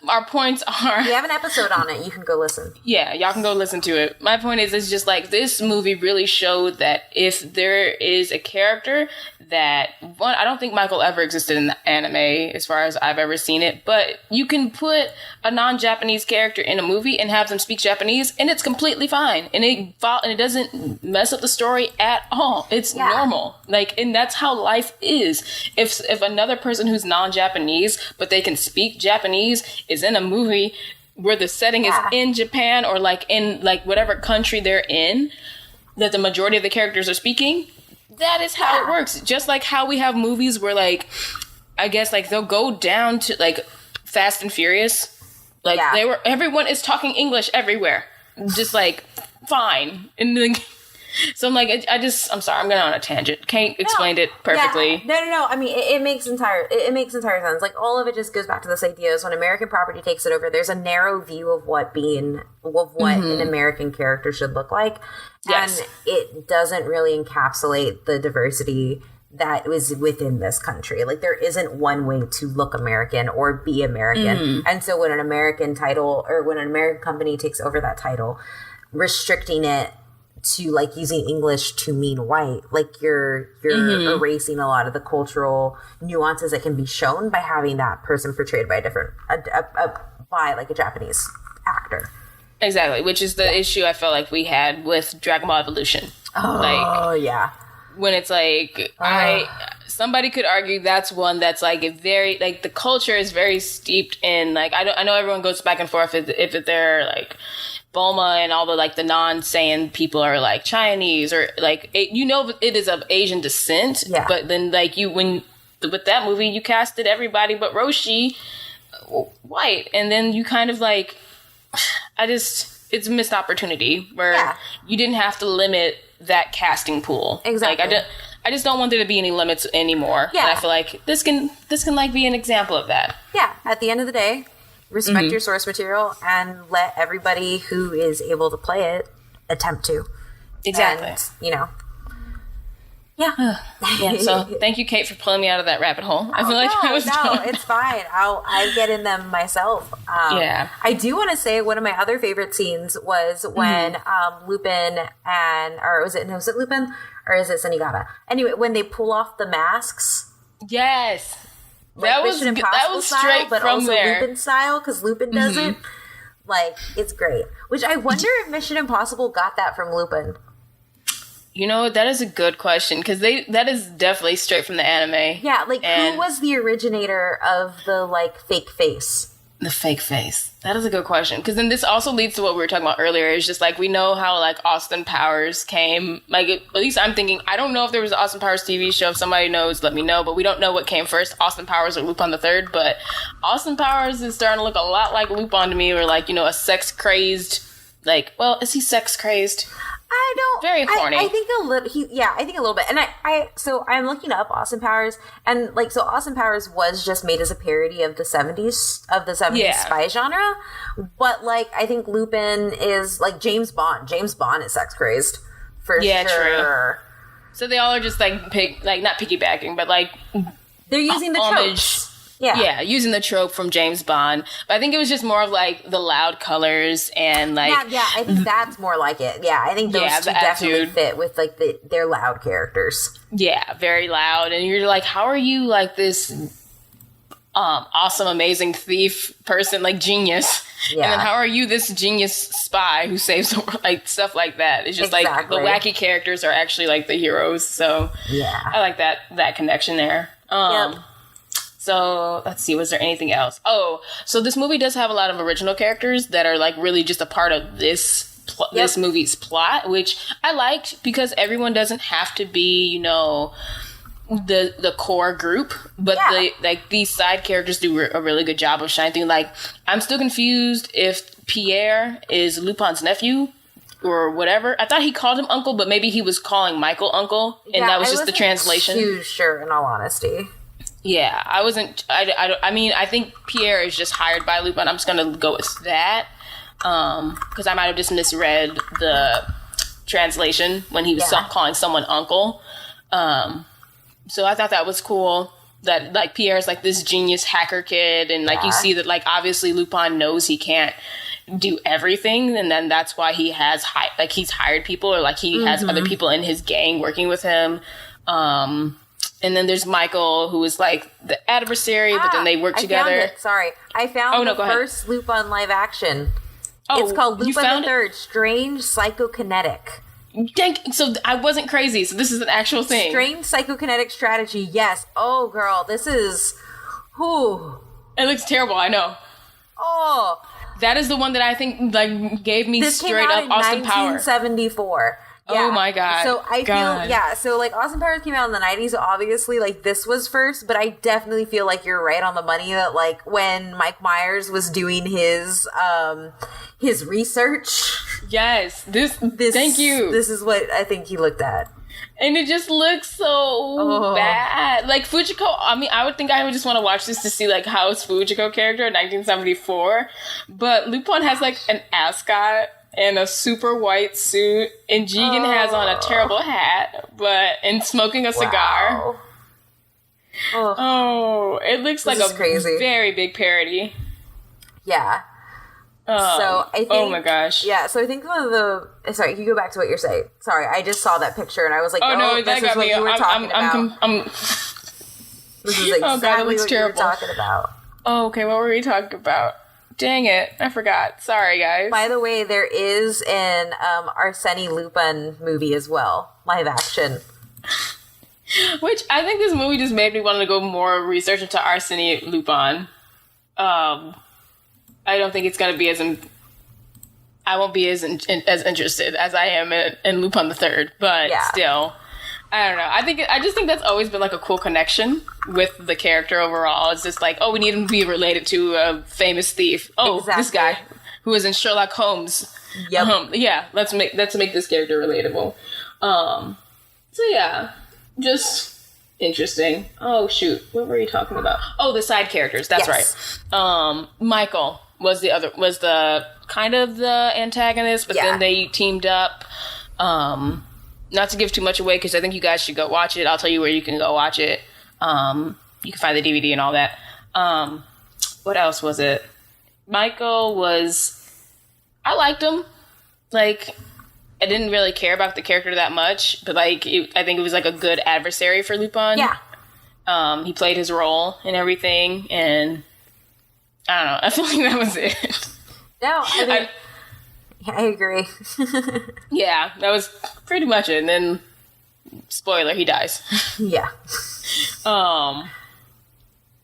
Speaker 1: Our points are...
Speaker 2: We have an episode on it. You can go listen.
Speaker 1: Yeah, y'all can go listen to it. My point is, it's just like, this movie really showed that if there is a character that... One, I don't think Michael ever existed in the anime, as far as I've ever seen it, but you can put a non-Japanese character in a movie and have them speak Japanese, and it's completely fine. And it doesn't mess up the story at all. It's normal. Like, and that's how life is. If another person who's non-Japanese, but they can speak Japanese, is in a movie where the setting is in Japan, or like in like whatever country they're in, that the majority of the characters are speaking, that is how it works. Just like how we have movies where, like, I guess like they'll go down to like Fast and Furious, like everyone is talking English everywhere, just like fine. And then, so I'm like, I'm sorry, I'm going on a tangent. Kate explained it perfectly.
Speaker 2: No. I mean, it makes entire sense. Like, all of it just goes back to this idea is when American property takes it over, there's a narrow view of what an American character should look like. Yes. And it doesn't really encapsulate the diversity that was within this country. Like, there isn't one way to look American or be American. And so when an American title, or when an American company takes over that title, restricting it to like using English to mean white, like you're erasing a lot of the cultural nuances that can be shown by having that person portrayed by by like a Japanese actor.
Speaker 1: Exactly, which is the issue I felt like we had with Dragon Ball Evolution. When it's like, somebody could argue that's one that's like a very, like, the culture is very steeped in, like, I know everyone goes back and forth if they're like Bulma and all the like the non-Saiyan people are like Chinese, or like it is of Asian descent. But then like with that movie you casted everybody but Roshi white, and then you kind of like, it's a missed opportunity where you didn't have to limit that casting pool.
Speaker 2: Exactly.
Speaker 1: Like, I just don't want there to be any limits anymore.
Speaker 2: Yeah.
Speaker 1: And I feel like this can like be an example of that.
Speaker 2: Yeah. At the end of the day, respect your source material and let everybody who is able to play it attempt to.
Speaker 1: Exactly.
Speaker 2: And, you know. Yeah.
Speaker 1: Yeah. So thank you, Kate, for pulling me out of that rabbit hole. I feel like I was
Speaker 2: it's fine. I get in them myself.
Speaker 1: Yeah.
Speaker 2: I do want to say one of my other favorite scenes was when Lupin was it Lupin or is it Zenigata? Anyway, when they pull off the masks.
Speaker 1: Yes.
Speaker 2: Like
Speaker 1: that was straight
Speaker 2: style, but
Speaker 1: from
Speaker 2: also
Speaker 1: there.
Speaker 2: Lupin style, because Lupin does it. Like, it's great. Which I wonder if Mission Impossible got that from Lupin.
Speaker 1: You know, that is a good question, because that is definitely straight from the anime.
Speaker 2: Yeah, like, who was the originator of the, like, fake face?
Speaker 1: The fake face. That is a good question. Because then this also leads to what we were talking about earlier. It's just, like, we know how, like, Austin Powers came. Like, at least I'm thinking, I don't know if there was an Austin Powers TV show. If somebody knows, let me know. But we don't know what came first, Austin Powers or Lupin III. But Austin Powers is starting to look a lot like Lupin to me, or, like, you know, a sex-crazed, like, well, is he sex-crazed?
Speaker 2: I don't.
Speaker 1: Very horny.
Speaker 2: I think a little. I think a little bit. And so I'm looking up Austin Powers, and like, so Austin Powers was just made as a parody of the 70s spy genre. But like, I think Lupin is like James Bond. James Bond is sex crazed for sure.
Speaker 1: True. So they all are just like not piggybacking, but like
Speaker 2: they're using the tropes.
Speaker 1: Yeah, using the trope from James Bond. But I think it was just more of, like, the loud colors and, like...
Speaker 2: Yeah, I think that's more like it. Yeah, I think those two definitely fit with, like, their loud characters.
Speaker 1: Yeah, very loud. And you're like, how are you, like, this awesome, amazing thief person, like, genius? Yeah. And then how are you this genius spy who saves the world? Like, stuff like that. It's just, like, the wacky characters are actually, like, the heroes. So,
Speaker 2: yeah.
Speaker 1: I like that connection there.
Speaker 2: Yep.
Speaker 1: So, let's see, was there anything else? Oh, so this movie does have a lot of original characters that are, like, really just a part of this movie's plot, which I liked because everyone doesn't have to be, you know, the core group, but these side characters do a really good job of shining through. Like, I'm still confused if Pierre is Lupin's nephew or whatever. I thought he called him uncle, but maybe he was calling Michael uncle, and that was just the translation.
Speaker 2: Too sure, in all honesty.
Speaker 1: Yeah, I wasn't. I mean, I think Pierre is just hired by Lupin. I'm just gonna go with that because I might have just misread the translation when he was calling someone uncle. So I thought that was cool. That like Pierre's like this genius hacker kid, and like you see that like obviously Lupin knows he can't do everything, and then that's why he has he's hired people, or like he has other people in his gang working with him. And then there's Michael, who is like the adversary, but then they work together.
Speaker 2: I found the first Lupin live action. It's called Lupin III, Strange Psychokinetic.
Speaker 1: So I wasn't crazy. So this is an actual thing.
Speaker 2: Strange Psychokinetic Strategy, yes. Oh, girl, this is... Whew.
Speaker 1: It looks terrible, I know.
Speaker 2: Oh.
Speaker 1: That is the one that I think like gave me straight up Austin Powers.
Speaker 2: 1974. Yeah.
Speaker 1: Oh my god.
Speaker 2: So I feel so like Austin Powers came out in the 90s, so obviously like this was first, but I definitely feel like you're right on the money that like when Mike Myers was doing his research.
Speaker 1: Yes. This thank you.
Speaker 2: This is what I think he looked at.
Speaker 1: And it just looks so bad. Like Fujiko, I mean, I would think I would just want to watch this to see like how is Fujiko character in 1974, but Lupin has like an ascot and a super white suit, and Jigen has on a terrible hat, and smoking a cigar. It looks like a crazy, very big parody.
Speaker 2: Yeah. So I think.
Speaker 1: Oh my gosh.
Speaker 2: Yeah. So I think one of the. Sorry, you go back to what you're saying. Sorry, I just saw that picture and I was like,
Speaker 1: no,
Speaker 2: this is what you were talking about. This is exactly what you were talking about.
Speaker 1: Oh, okay. What were we talking about? Dang it, I forgot. Sorry, guys.
Speaker 2: By the way, there is an Arsène Lupin movie as well, live action.
Speaker 1: Which I think this movie just made me want to go more research into Arsène Lupin. I don't think it's going to be I won't be as interested as I am in Lupin III, but still. I don't know. I just think that's always been like a cool connection with the character overall. It's just like, we need him to be related to a famous thief. This guy who is in Sherlock Holmes. Yep. Let's make this character relatable. So yeah. just interesting. Oh, shoot. What were you talking about? Oh, the side characters. That's right. Michael was the kind of the antagonist, but then they teamed up. Not to give too much away, because I think you guys should go watch it. I'll tell you where you can go watch it. You can find the DVD and all that. What else was it? Michael was... I liked him. Like, I didn't really care about the character that much, but like, I think it was like a good adversary for Lupin. Yeah. He played his role and everything, and I don't know. I feel like that was it.
Speaker 2: No, I agree.
Speaker 1: Yeah, that was pretty much it. And then, spoiler, he dies.
Speaker 2: Yeah.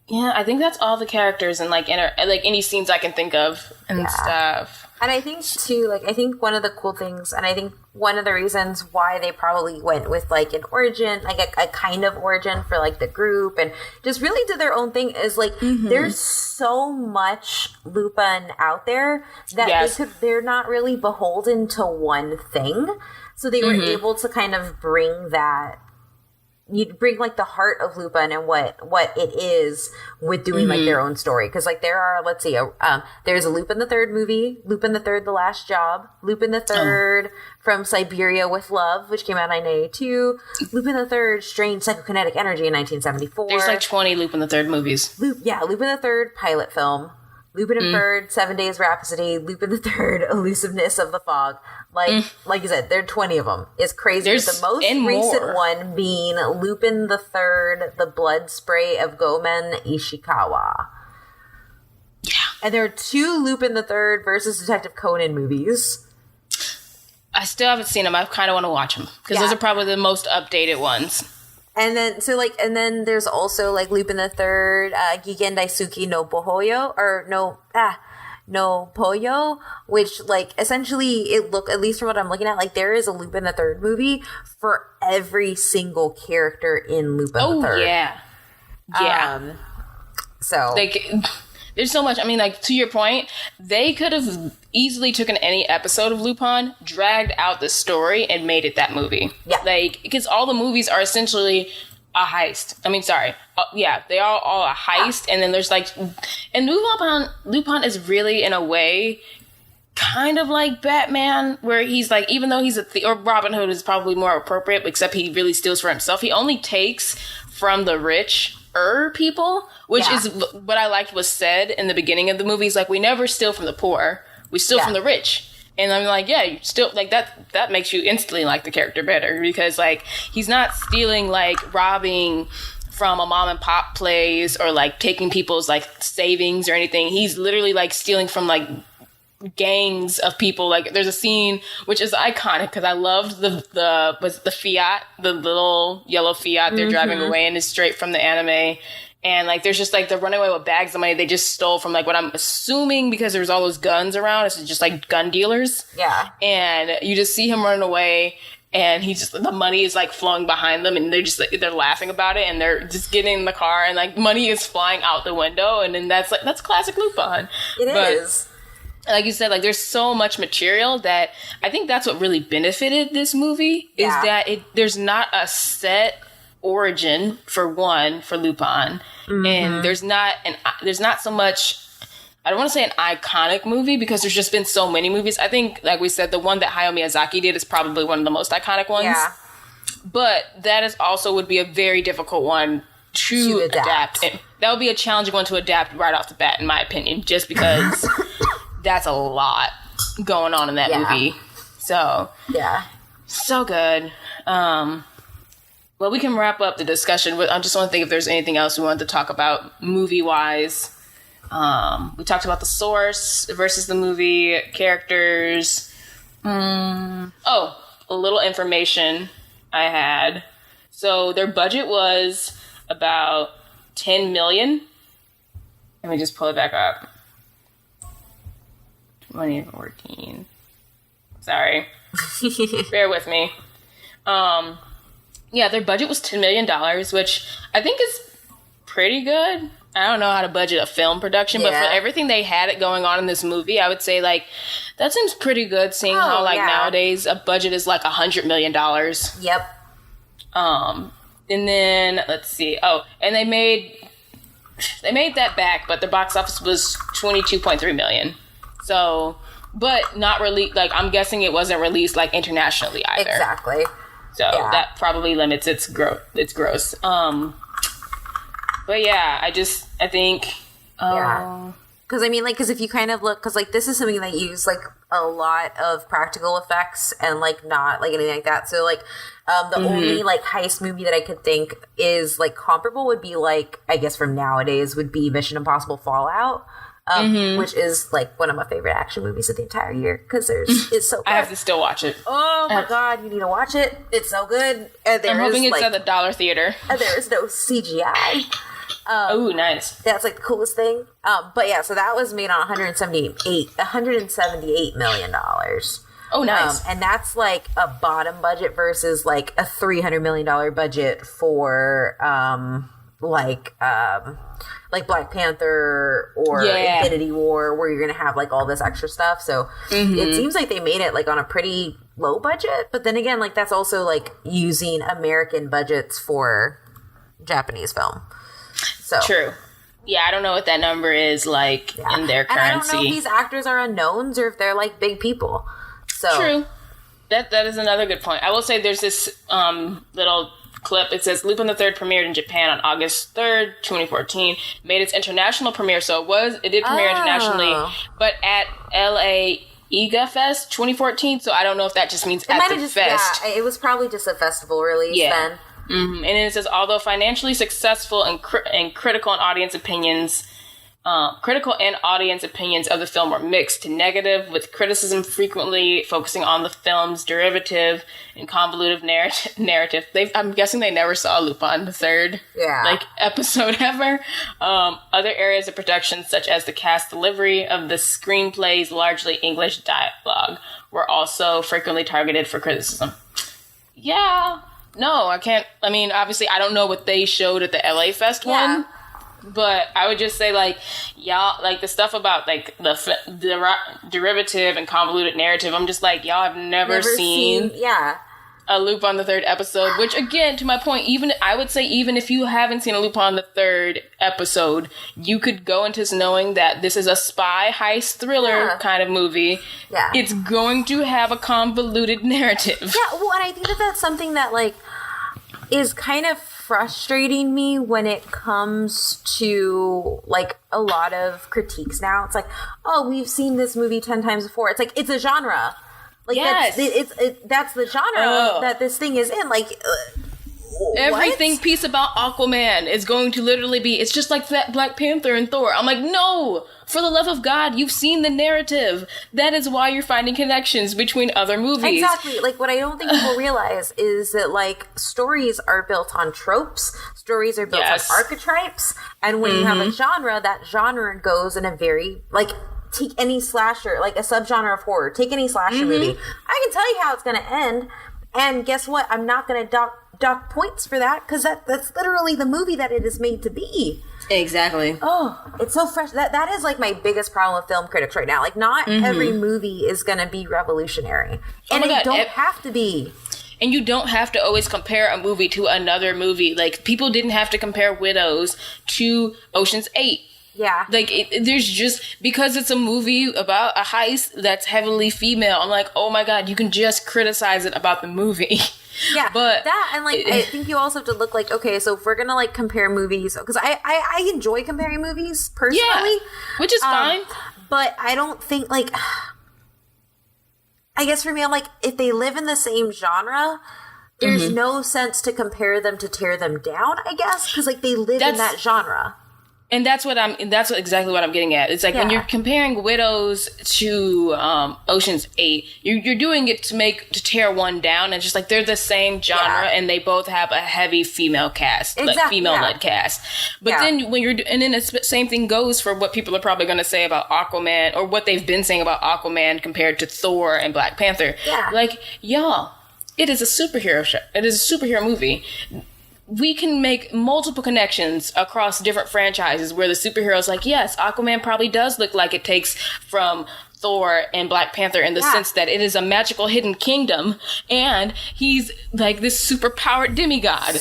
Speaker 1: Yeah, I think that's all the characters and like any scenes I can think of and stuff.
Speaker 2: And I think too, like, I think one of the cool things, and I think one of the reasons why they probably went with like an origin, like a kind of origin for like the group, and just really did their own thing, is like there's so much Lupin out there that they're not really beholden to one thing. So they were able to kind of bring that. You'd bring like the heart of Lupin and what it is with doing like their own story. Cause like there are, let's see, there's a Lupin III movie, Lupin III, The Last Job, Lupin III from Siberia with Love, which came out in 1982, Lupin III, Strange Psychokinetic Energy in 1974.
Speaker 1: There's like 20 Lupin III movies.
Speaker 2: Lupin III pilot film, Lupin III, 7 Days Rhapsody, Lupin III, Elusiveness of the Fog. Like I said, there are 20 of them. It's crazy. There's the most recent one being Lupin III, The Blood Spray of Gomen Ishikawa.
Speaker 1: Yeah.
Speaker 2: And there are 2 Lupin III versus Detective Conan movies.
Speaker 1: I still haven't seen them. I kind of want to watch them, because those are probably the most updated ones.
Speaker 2: And then there's also like Lupin III, Gigen Daisuke no Pohoyo, or no Poyo, which like essentially at least from what I'm looking at, like there is a Lupin III movie for every single character in Lupin III.
Speaker 1: Oh yeah. So like, there's so much. I mean, like, to your point, they could have easily taken any episode of Lupin, dragged out the story, and made it that movie.
Speaker 2: Yeah.
Speaker 1: Like, because all the movies are essentially a heist. I mean, sorry. They are all a heist, and then there's like... And Lupin is really, in a way, kind of like Batman, where he's like, even though he's or Robin Hood is probably more appropriate, except he really steals for himself. He only takes from the rich people, which is what I liked was said in the beginning of the movies. Like, we never steal from the poor, we steal from the rich. And I'm like, yeah, you still like that makes you instantly like the character better, because like he's not stealing, like robbing from a mom and pop place or like taking people's like savings or anything. He's literally like stealing from like gangs of people. Like, there's a scene which is iconic because I loved the Fiat, the little yellow Fiat they're driving away, and it's straight from the anime. And like, there's just like the running away with bags of money they just stole from like what I'm assuming, because there's all those guns around, it's just like gun dealers.
Speaker 2: Yeah.
Speaker 1: And you just see him running away, and the money is like flowing behind them, and they're just like, they're laughing about it, and they're just getting in the car, and like money is flying out the window, and then that's classic Lupin.
Speaker 2: It is.
Speaker 1: Like you said, like there's so much material that I think that's what really benefited this movie is that there's not a set origin for Lupin, and there's not so much. I don't want to say an iconic movie because there's just been so many movies. I think, like we said, the one that Hayao Miyazaki did is probably one of the most iconic ones. Yeah. But that is also would be a very difficult one to adapt. And that would be a challenging one to adapt right off the bat, in my opinion, just because that's a lot going on in that movie. So, so good. Well, we can wrap up the discussion. I just want to think if there's anything else we wanted to talk about movie-wise. We talked about the source versus the movie, characters. A little information I had. So their budget was about $10 million. Let me just pull it back up. 2014. Sorry. Bear with me. Their budget was $10 million, which I think is pretty good. I don't know how to budget a film production, but for everything they had going on in this movie, I would say, like, that seems pretty good, seeing how, like, nowadays a budget is, like, $100 million.
Speaker 2: Yep.
Speaker 1: And And then let's see. Oh, and they made that back, but the box office was $22.3 million. So, but not released. Like, I'm guessing it wasn't released like internationally either.
Speaker 2: Exactly.
Speaker 1: So that probably limits its growth. Its gross. But yeah, I think.
Speaker 2: Because I mean, like, because if you kind of look, because like this is something that use like a lot of practical effects and like not like anything like that. So like the only like heist movie that I could think is like comparable would be like, I guess from nowadays would be Mission Impossible Fallout. Which is like one of my favorite action movies of the entire year because it's so good.
Speaker 1: I have to still watch it.
Speaker 2: Oh my god, you need to watch it. It's so good. And
Speaker 1: I'm hoping it's at the Dollar Theater.
Speaker 2: And there is no CGI.
Speaker 1: Oh, nice.
Speaker 2: That's like the coolest thing. But yeah, so that was made on $178 million.
Speaker 1: Oh, nice.
Speaker 2: And that's like a bottom budget versus like a $300 million budget for like Black Panther or Infinity War, where you're gonna have like all this extra stuff. So it seems like they made it like on a pretty low budget, but then again, like that's also like using American budgets for Japanese film. So
Speaker 1: true. Yeah, I don't know what that number is like in their currency. And I don't know if
Speaker 2: these actors are unknowns or if they're like big people. So
Speaker 1: true. That is another good point. I will say there's this little clip. It says Lupin III premiered in Japan on August 3rd, 2014. Made its international premiere, so it did premiere internationally, but at LA Iga Fest 2014. So I don't know if that just means at the fest.
Speaker 2: Yeah, it was probably just a festival release then.
Speaker 1: And then it says, although financially successful and critical and audience opinions of the film were mixed to negative, with criticism frequently focusing on the film's derivative and convoluted narrative. I'm guessing they never saw Lupin III episode ever. Other areas of production, such as the cast delivery of the screenplay's largely English dialogue, were also frequently targeted for criticism. Yeah. No, I can't. I mean, obviously, I don't know what they showed at the LA Fest one, but I would just say, like, y'all, like, the stuff about, like, the derivative and convoluted narrative, I'm just like, y'all have never seen a Lupin the Third episode, which, again, to my point, I would say even if you haven't seen a Lupin the Third episode, you could go into knowing that this is a spy heist thriller kind of movie. Yeah. It's going to have a convoluted narrative.
Speaker 2: Yeah, well, and I think that's something that, like, is kind of frustrating me when it comes to, like, a lot of critiques now. It's like, oh, we've seen this movie 10 times before. It's like, it's a genre. Like, that's the genre that this thing is in. Like,
Speaker 1: everything piece about Aquaman is going to literally be, it's just like that Black Panther and Thor. I'm like, no! For the love of God, you've seen the narrative. That is why you're finding connections between other movies.
Speaker 2: Exactly. Like, what I don't think people realize is that, like, stories are built on tropes. Stories are built on archetypes. And when you have a genre, that genre goes in a very, like, take any slasher, like a subgenre of horror, take any slasher movie. I can tell you how it's going to end. And guess what? I'm not going to dock points for that because that's literally the movie that it is made to be.
Speaker 1: Exactly.
Speaker 2: Oh, it's so fresh. That is like my biggest problem with film critics right now. Like, not every movie is going to be revolutionary. And it don't have to be.
Speaker 1: And you don't have to always compare a movie to another movie. Like, people didn't have to compare Widows to Ocean's 8.
Speaker 2: Yeah.
Speaker 1: Like, there's just, because it's a movie about a heist that's heavily female, I'm like, oh my God, you can just criticize it about the movie.
Speaker 2: Yeah. But that, and like, I think you also have to look like, okay, so if we're going to like compare movies, because I enjoy comparing movies personally. Yeah,
Speaker 1: which is fine.
Speaker 2: But I don't think, like, I guess for me, I'm like, if they live in the same genre, there's no sense to compare them to tear them down, I guess, because like they live in that genre.
Speaker 1: And that's exactly what I'm getting at. It's like when you're comparing Widows to Ocean's 8, you're doing it to tear one down, and just like they're the same genre, and they both have a heavy female cast, like female-led cast. But then then the same thing goes for what people are probably going to say about Aquaman, or what they've been saying about Aquaman compared to Thor and Black Panther. Yeah. Like, y'all, it is a superhero show. It is a superhero movie. We can make multiple connections across different franchises where the superheroes, like, yes, Aquaman probably does look like it takes from Thor and Black Panther in the sense that it is a magical hidden kingdom and he's like this super powered demigod.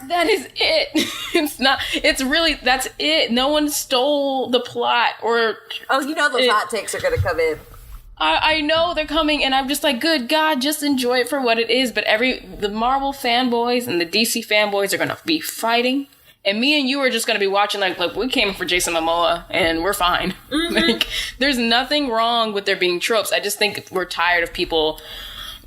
Speaker 1: That is it. It's not. It's really, that's it. No one stole the plot or.
Speaker 2: Oh, you know those hot takes are going to come in.
Speaker 1: I know they're coming, and I'm just like, good God, just enjoy it for what it is. But the Marvel fanboys and the DC fanboys are going to be fighting. And me and you are just going to be watching, like, we came for Jason Momoa, and we're fine. Mm-hmm. Like, there's nothing wrong with there being tropes. I just think we're tired of people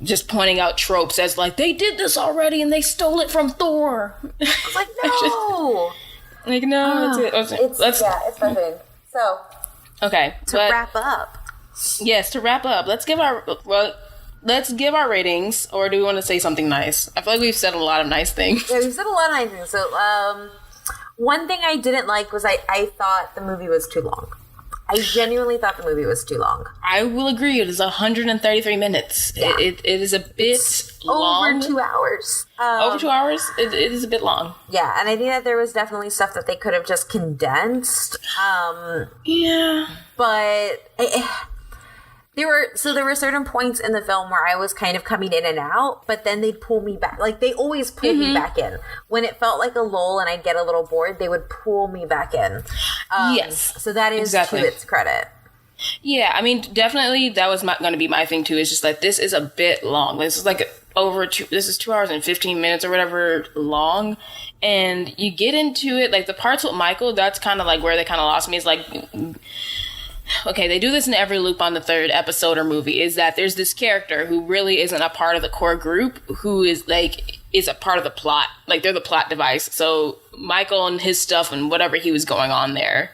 Speaker 1: just pointing out tropes as, like, they did this already, and they stole it from Thor.
Speaker 2: It's like, no!
Speaker 1: That's it.
Speaker 2: It's nothing. So,
Speaker 1: okay.
Speaker 2: To wrap up.
Speaker 1: Yes, to wrap up, let's give our ratings, or do we want to say something nice? I feel like we've said a lot of nice things.
Speaker 2: Yeah, we've said a lot of nice things. So, one thing I didn't like was I thought the movie was too long. I genuinely thought the movie was too long.
Speaker 1: I will agree. It is 133 minutes. Yeah. It is a bit long.
Speaker 2: Over 2 hours.
Speaker 1: Over 2 hours? It is a bit long.
Speaker 2: Yeah, and I think that there was definitely stuff that they could have just condensed.
Speaker 1: Yeah.
Speaker 2: But... There were certain points in the film where I was kind of coming in and out, but then they'd pull me back. Like, they always pull me back in. When it felt like a lull and I'd get a little bored, they would pull me back in.
Speaker 1: Yes.
Speaker 2: So that is to its credit.
Speaker 1: Yeah, I mean, definitely that was going to be my thing, too. It's just like, this is a bit long. This is like this is 2 hours and 15 minutes or whatever long. And you get into it, like, the parts with Michael, that's kind of like where they kind of lost me. It's like... Okay, they do this in every Lupin III episode or movie, is that there's this character who really isn't a part of the core group, who is a part of the plot. Like, they're the plot device. So Michael and his stuff and whatever he was going on there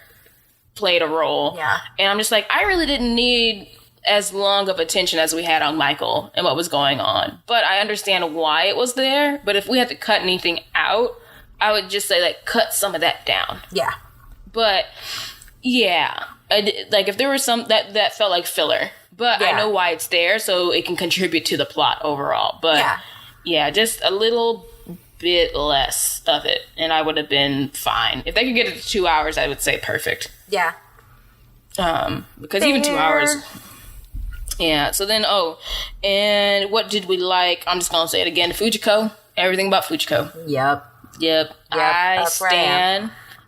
Speaker 1: played a role.
Speaker 2: Yeah.
Speaker 1: And I'm just like, I really didn't need as long of attention as we had on Michael and what was going on. But I understand why it was there. But if we had to cut anything out, I would just say, like, cut some of that down.
Speaker 2: Yeah.
Speaker 1: But, yeah... Like, if there was some that felt like filler, but I know why it's there, so it can contribute to the plot overall. But yeah, just a little bit less of it, and I would have been fine. If they could get it to 2 hours, I would say perfect.
Speaker 2: Yeah.
Speaker 1: Because even 2 hours. Yeah. So then, and what did we like? I'm just gonna say it again. Fujiko. Everything about Fujiko.
Speaker 2: Yep.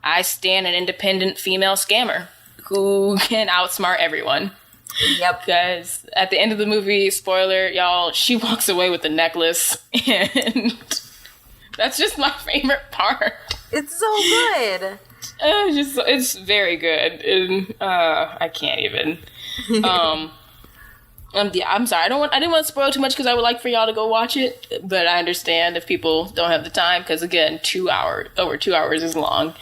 Speaker 1: I stand an independent female scammer who can outsmart everyone.
Speaker 2: Yep.
Speaker 1: Because at the end of the movie, spoiler, y'all, she walks away with the necklace, and that's just my favorite part.
Speaker 2: It's so good.
Speaker 1: It's very good. And, I can't even. Yeah, I'm sorry. I didn't want to spoil too much because I would like for y'all to go watch it, but I understand if people don't have the time because, again, over 2 hours is long.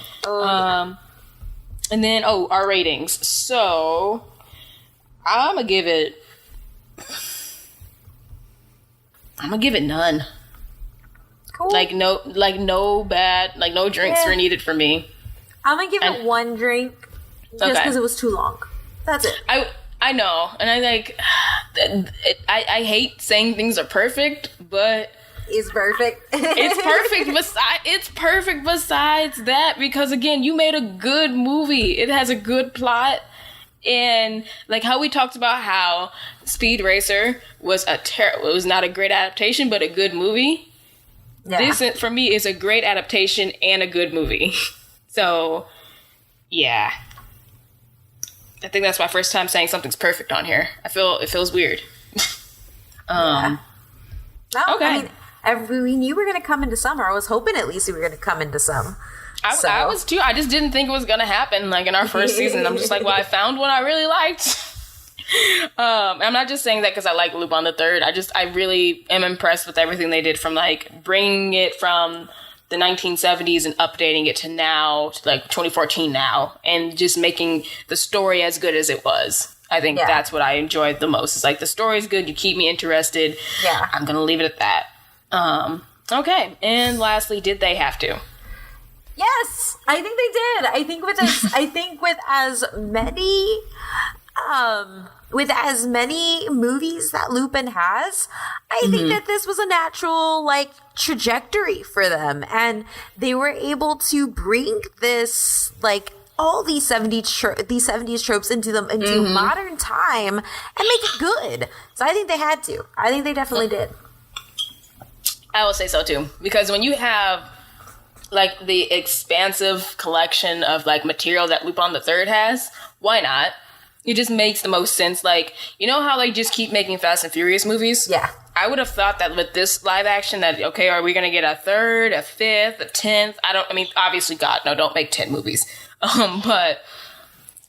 Speaker 1: And then, our ratings. So, I'm gonna give it none.
Speaker 2: Cool.
Speaker 1: No drinks were needed for me.
Speaker 2: I'm gonna give it one drink just because it was too long. That's it.
Speaker 1: I know, and I hate saying things are perfect, but
Speaker 2: it's perfect.
Speaker 1: It's perfect besides that, because again, you made a good movie. It has a good plot, and like how we talked about how Speed Racer was it was not a great adaptation, but a good movie. Yeah. This for me is a great adaptation and a good movie. So, yeah. I think that's my first time saying something's perfect on here. It feels weird.
Speaker 2: Yeah. No,
Speaker 1: okay.
Speaker 2: I mean, we knew we were going to come into summer. I was hoping at least we were going to come into some.
Speaker 1: I was too. I just didn't think it was going to happen like in our first season. I'm just like, well, I found one I really liked. I'm not just saying that because I like Lupin III. I really am impressed with everything they did, from like bringing it from the 1970s and updating it to now, to like 2014 now, and just making the story as good as it was. I think that's what I enjoyed the most. It's like, the story's good, you keep me interested. Yeah. I'm going to leave it at that. Okay. And lastly, did they have to?
Speaker 2: Yes, I think they did. I think with as many movies that Lupin has, I think that this was a natural trajectory for them, and they were able to bring this all these 70s tropes into modern time and make it good. So I think they had to. I think they definitely did.
Speaker 1: I will say so too, because when you have like the expansive collection of like material that Lupin III has, why not? It just makes the most sense. Like, you know how they just keep making Fast and Furious movies?
Speaker 2: Yeah.
Speaker 1: I would have thought that with this live action that, okay, are we going to get a third, a fifth, a 10th? Obviously, God, no, don't make 10 movies. But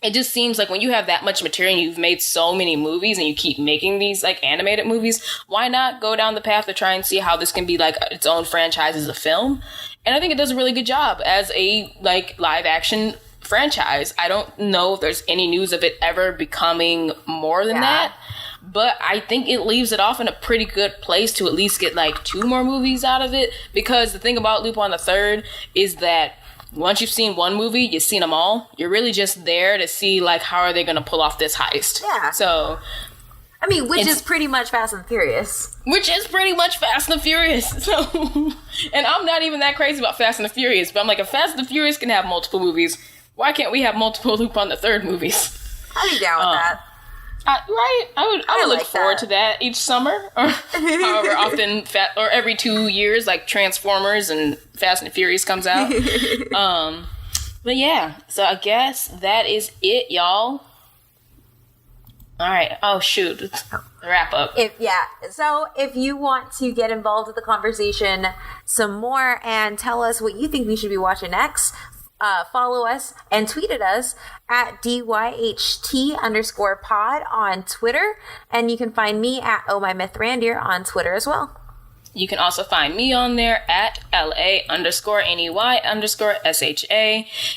Speaker 1: it just seems like when you have that much material and you've made so many movies and you keep making these like animated movies, why not go down the path to try and see how this can be like its own franchise as a film? And I think it does a really good job as a like live action franchise. I don't know if there's any news of it ever becoming more than that, but I think it leaves it off in a pretty good place to at least get like 2 more movies out of it, because the thing about Lupin III is that once you've seen one movie, you've seen them all. You're really just there to see like how are they going to pull off this heist.
Speaker 2: Yeah.
Speaker 1: So
Speaker 2: I mean, which is pretty much Fast and Furious.
Speaker 1: Which is pretty much Fast and Furious. So, and I'm not even that crazy about Fast and the Furious, but I'm like, if Fast and the Furious can have multiple movies, why can't we have multiple Lupin III movies?
Speaker 2: I'd be down with that.
Speaker 1: Right? I would look
Speaker 2: like
Speaker 1: forward
Speaker 2: that.
Speaker 1: to that each summer, or however often, or every 2 years, like Transformers and Fast and Furious comes out. But yeah, so I guess that is it, y'all. All right. Oh, shoot. The wrap up.
Speaker 2: So if you want to get involved with the conversation some more and tell us what you think we should be watching next, follow us and tweet at us at DYHT_pod on Twitter. And you can find me at Oh My Myth Randier on Twitter as well.
Speaker 1: You can also find me on there at LA_NEY_SHA.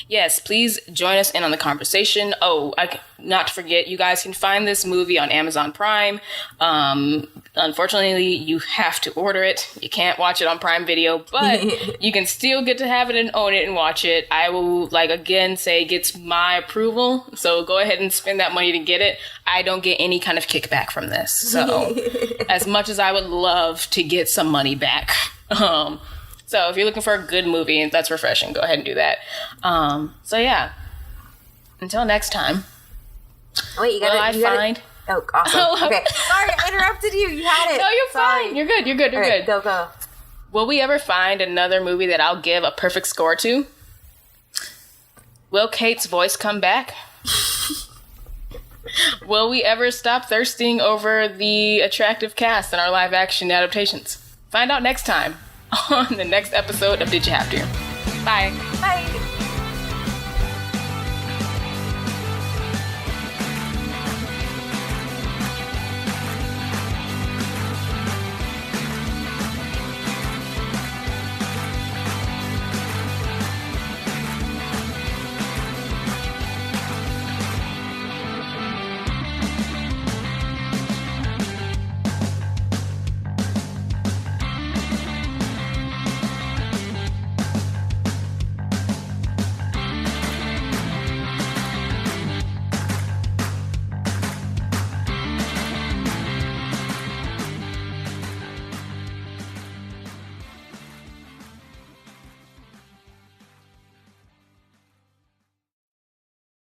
Speaker 1: Yes, please join us in on the conversation. Oh, not to forget, you guys can find this movie on Amazon Prime. Unfortunately, you have to order it. You can't watch it on Prime Video, but you can still get to have it and own it and watch it. I will, again, say it gets my approval, so go ahead and spend that money to get it. I don't get any kind of kickback from this, so as much as I would love to get some money back. So if you're looking for a good movie and that's refreshing, go ahead and do that. So yeah, until next time.
Speaker 2: Wait, you gotta find. Oh, awesome. Okay, sorry, I interrupted you. You had it.
Speaker 1: No, you're fine. You're good. You're good.
Speaker 2: Go.
Speaker 1: Will we ever find another movie that I'll give a perfect score to? Will Kate's voice come back? Will we ever stop thirsting over the attractive cast in our live action adaptations? Find out next time on the next episode of Did You Have To? Bye.
Speaker 2: Bye.